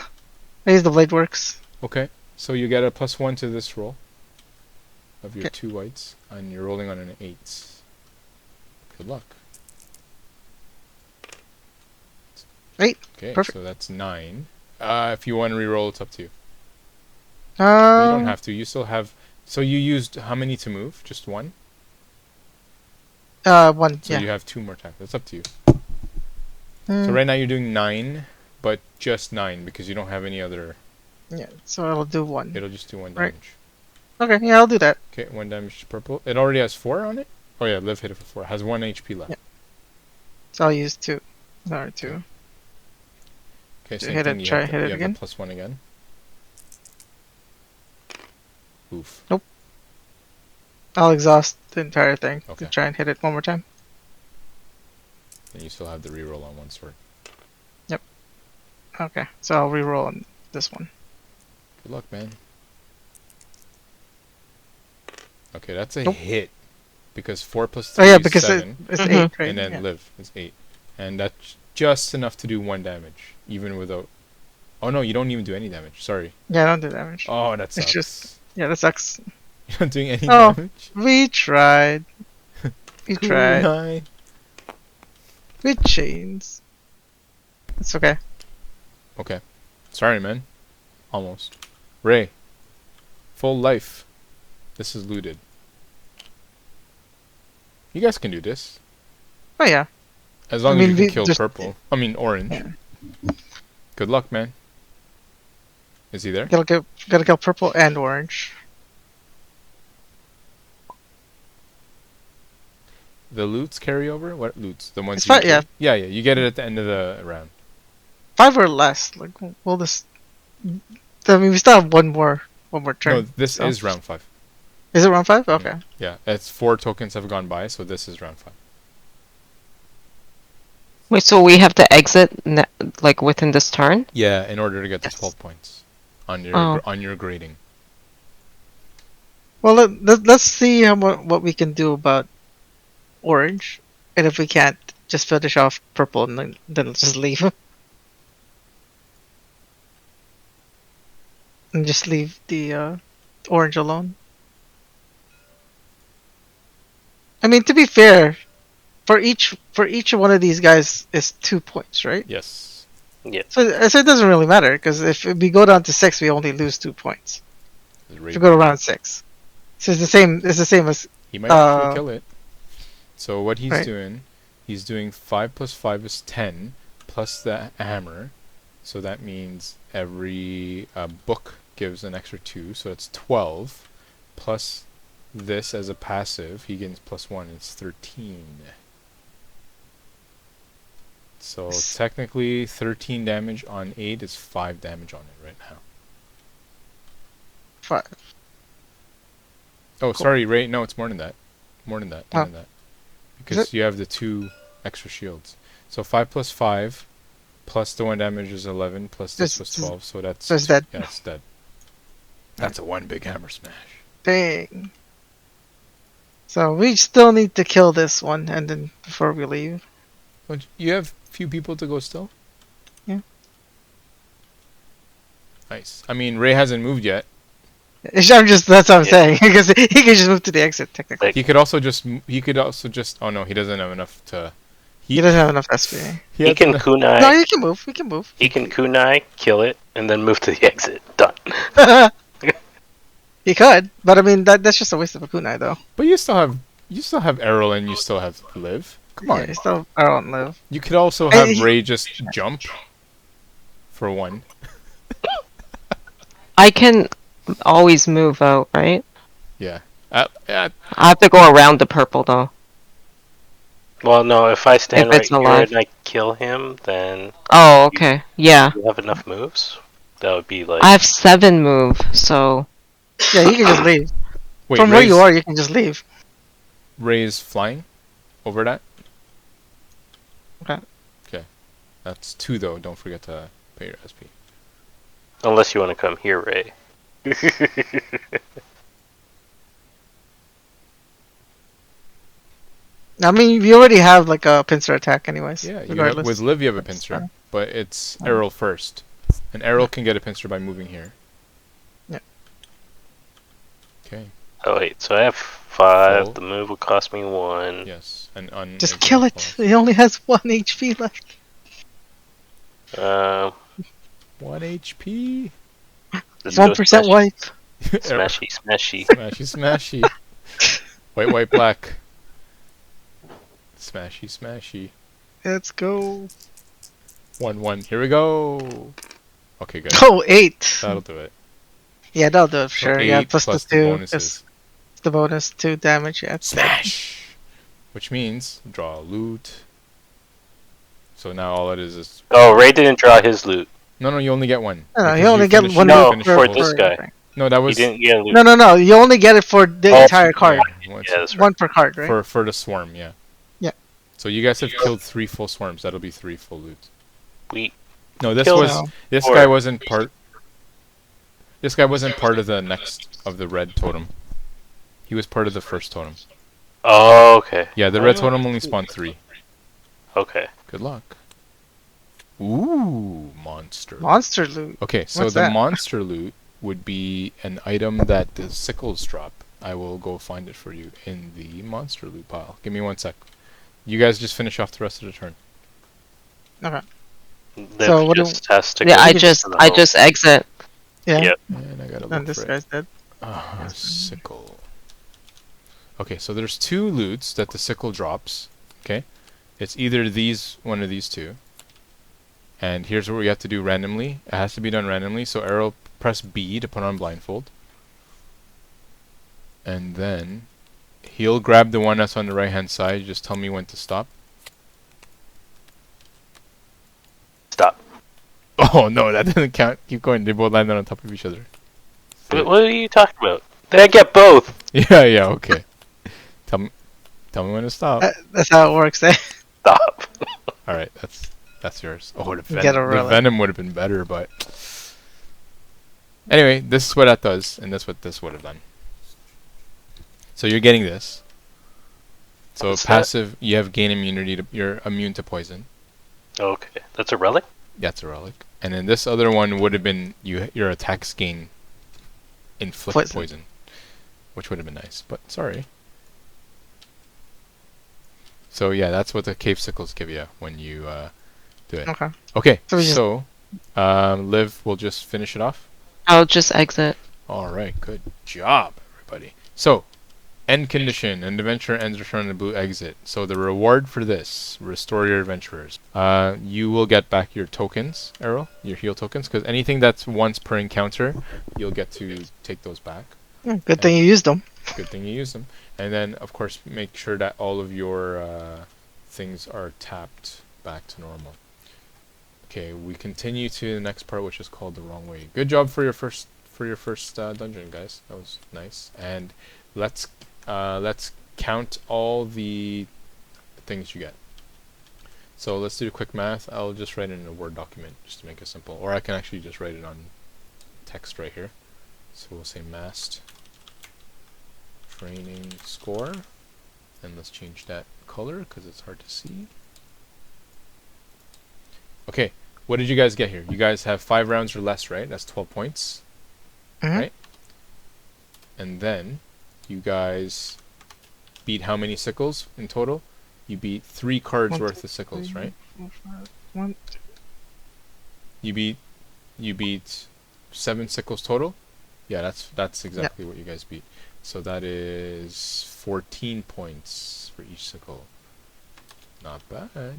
I use the blade works. Okay, so you get a +1 to this roll of your Okay. 2 whites, and you're rolling on an 8. Good luck. 8. Okay, Perfect. so that's 9. If you want to re-roll, it's up to you. You don't Um, have to. You still have. So you used how many to move? Just 1. 1. So Yeah. you have 2 more attacks. That's up to you. Mm, So right now you're doing 9, but just 9 because you don't have any other. Yeah. So I'll do 1. It'll just do 1 Right. damage. Okay. Yeah, I'll do that. Okay, 1 damage to purple. It already has 4 on it. Oh yeah, Liv hit it for 4. It has 1 HP left. Yeah. So I'll use 2. Another 2. Okay, To same hit thing. it, You try have, hit it you have again? the +1 again. Oof. I'll exhaust the entire thing Okay. to try and hit it one more time. And you still have the reroll on 1 sword. Okay. So I'll reroll on this one. Good luck, man. Okay, that's a Nope. hit. Because 4 plus Oh 3 yeah, is because 7. it's Mhm. 8, right? And then Yeah. Liv is 8. And that's just enough to do 1 damage. Even without. Oh no, you don't even do any damage. Sorry. Yeah, I don't do damage. Oh, that sucks. It's just- Yeah, that sucks. You're not doing any Oh. damage? We tried. We tried. Kunai. With chains. It's okay. Okay. Sorry, man. Almost. Ray. Full life. This is looted. You guys can do this. Oh yeah. As long I as mean, you we can kill just- purple. I mean orange. Yeah. Good luck, man. Is he there? Gotta kill purple and orange. The loots carry over? What loots? The ones It's you fine, yeah. kill? Yeah, yeah. You get it at the end of the round. 5 or less. Like we'll just. I mean, we still have one more turn. No, this so- is round 5. Is it round 5? Okay. Yeah, it's 4 tokens have gone by, so this is round 5. Wait, so we have to exit like within this turn? Yeah, in order to get the Yes. 12 points on your Oh. on your grading. Well, let's see what we can do about orange, and if we can't, just finish off purple, and then let's just leave. And just leave the orange alone. I mean, to be fair, for each one of these guys is 2 points, right? Yes. Yeah. So it doesn't really matter, because if we go down to 6, we only lose 2 points. The If we raven. go to round 6, so it's the same. It's the same as He might actually uh, kill it. So what he's right. doing, he's doing 5 plus 5 is 10, plus the hammer. So that means every book gives an extra 2, so it's 12. Plus this as a passive, he gains +1, it's 13. So technically 13 damage on 8 is 5 damage on it right now. 5. Oh, sorry, Ray. No, it's more than that. More than that. More than that. Because you have the 2 extra shields. So 5 plus 5 plus the 1 damage is 11 plus this was 12. So that's so it's dead. Yeah, it's dead. That's a 1 big hammer smash. Dang. So we still need to kill this one, and then before we leave. But you have few people to go still? Yeah. Nice. I mean, Ray hasn't moved yet. That's what I'm saying, because he can just move to the exit technically. He could also just. Oh no, he doesn't have enough to. He doesn't have enough SP. He has can enough- kunai. No, he can move. He can move. He can kunai, kill it, and then move to the exit. Done. He could, but I mean that's just a waste of a kunai, though. But you still have Errol and you still have Liv. Come on. Yeah, he still I don't live. You could also have he- Ray just jump for 1. I can always move out, right? Yeah. I have to go around the purple though. Well, no, if I stand If right it's here alive. and I kill him, then Oh, okay. Yeah. you have enough moves. That would be like. I have 7 move, so Yeah, you can just leave. Wait, From where you are, you can just leave. Ray is flying over that? Okay. Okay. That's 2 though. Don't forget to pay your SP. Unless you want to come here, Ray. I mean, we already have like a pincer attack, anyways. Yeah, you have, regardless. with Liv you have a That's pincer, fine. but it's Errol first. And Errol can get a pincer by moving here. Yeah. Okay. Oh wait, so I have 5. Full. The move will cost me 1. Yes. And Just kill it. He only has 1 HP left. 1 HP. Let's go 1% smashy, wipe. Smashy, smashy. Smashy, smashy. White, black. Smashy, smashy. Let's go. 1. Here we go. Okay, good. Oh, 8. That'll do it. Yeah, that'll do it for So sure. Yeah, 8 plus plus the the 2 bonuses. is the bonus 2 damage. Yeah, it's Smash! Which means draw loot. So now all it is. Oh, Ray didn't draw his loot. No, you only get 1. No, Because you only get finished- 1 No, loot for this guy. everything. No, that He was didn't get a loot. No. You only get it for the entire card. Yeah, Yeah, that's right. 1 per card, right? for the swarm, yeah. Yeah. So you guys have killed 3 full swarms. That'll be 3 full loot. We No, this Killed was No. this four. guy wasn't part. This guy wasn't part of the next of the red totem. He was part of the first totem. Oh, okay. Yeah, the red totem only spawned 3. Okay. Good luck. Ooh, monster. Monster loot. Okay, so What's the that? monster loot would be an item that the sickles drop. I will go find it for you in the monster loot pile. Give me 1 sec. You guys just finish off the rest of the turn. Okay. Liv So what do- just has to yeah, go I to just the I home. just exit. Yeah. Yep. And I gotta And look this for it. guy's dead. Sickle. Okay, so there's 2 loots that the sickle drops. Okay, it's either one of these 2. And here's what we have to do randomly. It has to be done randomly. So arrow, press B to put on blindfold. And then he'll grab the one that's on the right hand side. Just tell me when to stop. Stop. Oh no, that doesn't count. Keep going. They both landed on top of each other. What are you talking about? Did I get both? Yeah, okay. Tell me when to stop. That's how it works. Eh? Stop. All right, that's yours. Oh, the Get a venom, the relic. venom would have been better, but anyway, this is what that does, and that's what this would have done. So you're getting this. So What's that? passive, you have gain immunity to, you're immune to poison. Okay, that's a relic? That's a relic. And then this other one would have been your attacks gain inflict poison, which would have been nice, but sorry. So yeah, that's what the cave sickles give you when you do it. Okay. Okay, So we just- so Liv will just finish it off. I'll just exit. All right, good job, everybody. So, end condition: an adventurer ends return on the blue exit. So the reward for this: restore your adventurers. You will get back your tokens, Errol, your heal tokens, because anything that's once per encounter, you'll get to take those back. Good thing you used them. Good thing you use them. And then, of course, make sure that all of your things are tapped back to normal. Okay, we continue to the next part, which is called the wrong way. Good job for your first dungeon, guys. That was nice. And let's count all the things you get. So let's do quick math. I'll just write it in a Word document just to make it simple, or I can actually just write it on text right here. So we'll say MAST training score, and let's change that color because it's hard to see. Okay, what did you guys get here? You guys have 5 rounds or less, right? That's 12 points, right? And then you guys beat how many sickles in total? You beat 3 cards worth of sickles, right? You beat 7 sickles total. Yeah, that's exactly what you guys beat. So that is 14 points for each sickle. Not bad.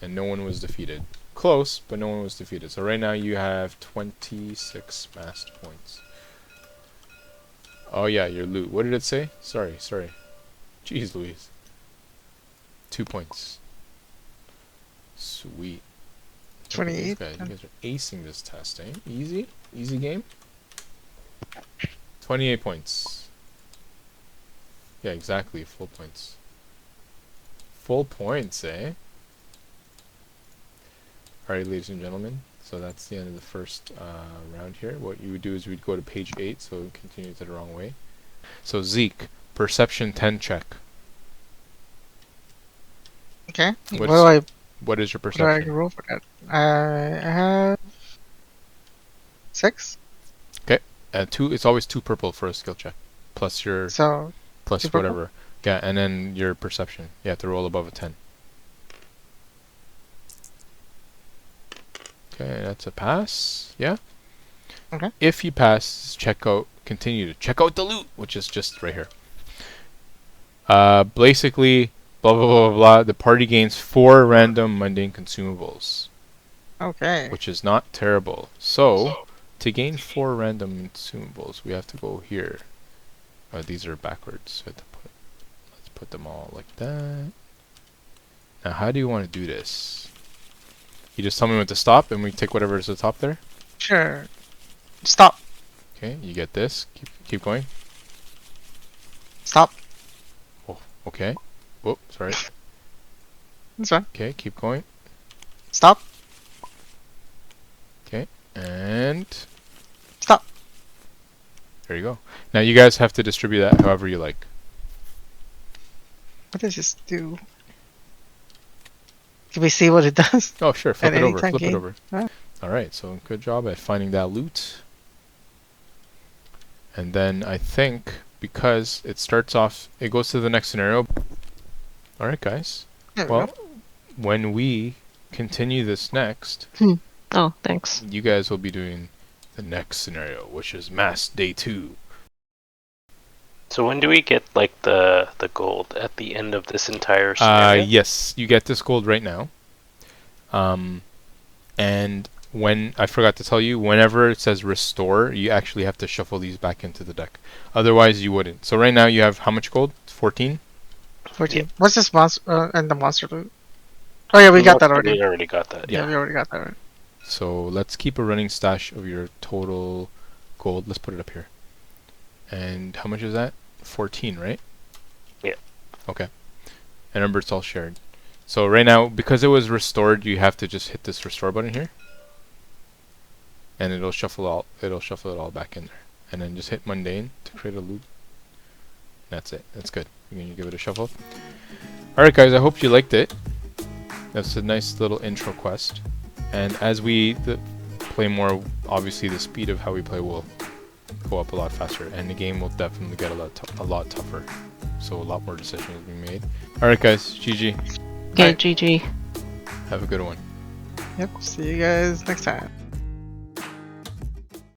And no one was defeated. Close, but no one was defeated. So right now you have 26 MAST points. Oh yeah, your loot. What did it say? Sorry. Jeez Louise. 2 points. Sweet. 28. You guys are acing this test, eh? Easy game. 28 points. Yeah, exactly. Full points. Full points, eh? Alright, ladies and gentlemen. So that's the end of the first round here. What you would do is we'd go to page 8, so we continue to the wrong way. So Zeke, perception 10 check. Okay. What is your What do I perception? roll for that? I have 6. 2. It's always 2 purple for a skill check, plus your So plus 2 purple? whatever. Yeah, and then your perception. You have to roll above a 10. Okay, that's a pass. Yeah. Okay. If you pass, continue to check out the loot, which is just right here. Basically, blah blah blah blah blah. The party gains 4 random mundane consumables, Okay. which is not terrible. So, to gain 4 random consumables, we have to go here. These are backwards. So let's put them all like that. Now, how do you want to do this? You just tell me when to stop, and we take whatever is at the top there. Sure. Stop. Okay, you get this. Keep going. Stop. Oh, okay. Oh, sorry. That's fine. Okay, keep going. Stop. Okay, and Stop. there you go. Now you guys have to distribute that however you like. What does this do? Can we see what it does? Oh, sure. Flip At it any over. time Flip it gain? over. Ah. All right. So good job at finding that loot. And then I think because it starts off, it goes to the next scenario. All right, guys. There we Well, go. when we continue this next, Oh, thanks. you guys will be doing the next scenario, which is MAST Day 2. So when do we get like the gold at the end of this entire scenario? Yes, you get this gold right now. And when I forgot to tell you, whenever it says restore, you actually have to shuffle these back into the deck. Otherwise, you wouldn't. So right now you have how much gold? 14. 14. What's this monster and the monster loot? Oh yeah, we got that already. We already got that. Yeah, we already got that already. So let's keep a running stash of your total gold. Let's put it up here. And how much is that? 14, right? Yeah. Okay. And remember, it's all shared. So right now, because it was restored, you have to just hit this restore button here, and it'll shuffle it all back in there. And then just hit mundane to create a loot. That's it. That's good. You're gonna give it a shuffle. Alright guys, I hope you liked it. That's a nice little intro quest. And as we play more, obviously the speed of how we play will go up a lot faster, and the game will definitely get a lot tougher. So a lot more decisions will be made. Alright guys, GG. Okay, GG. Have a good one. Yep. See you guys next time.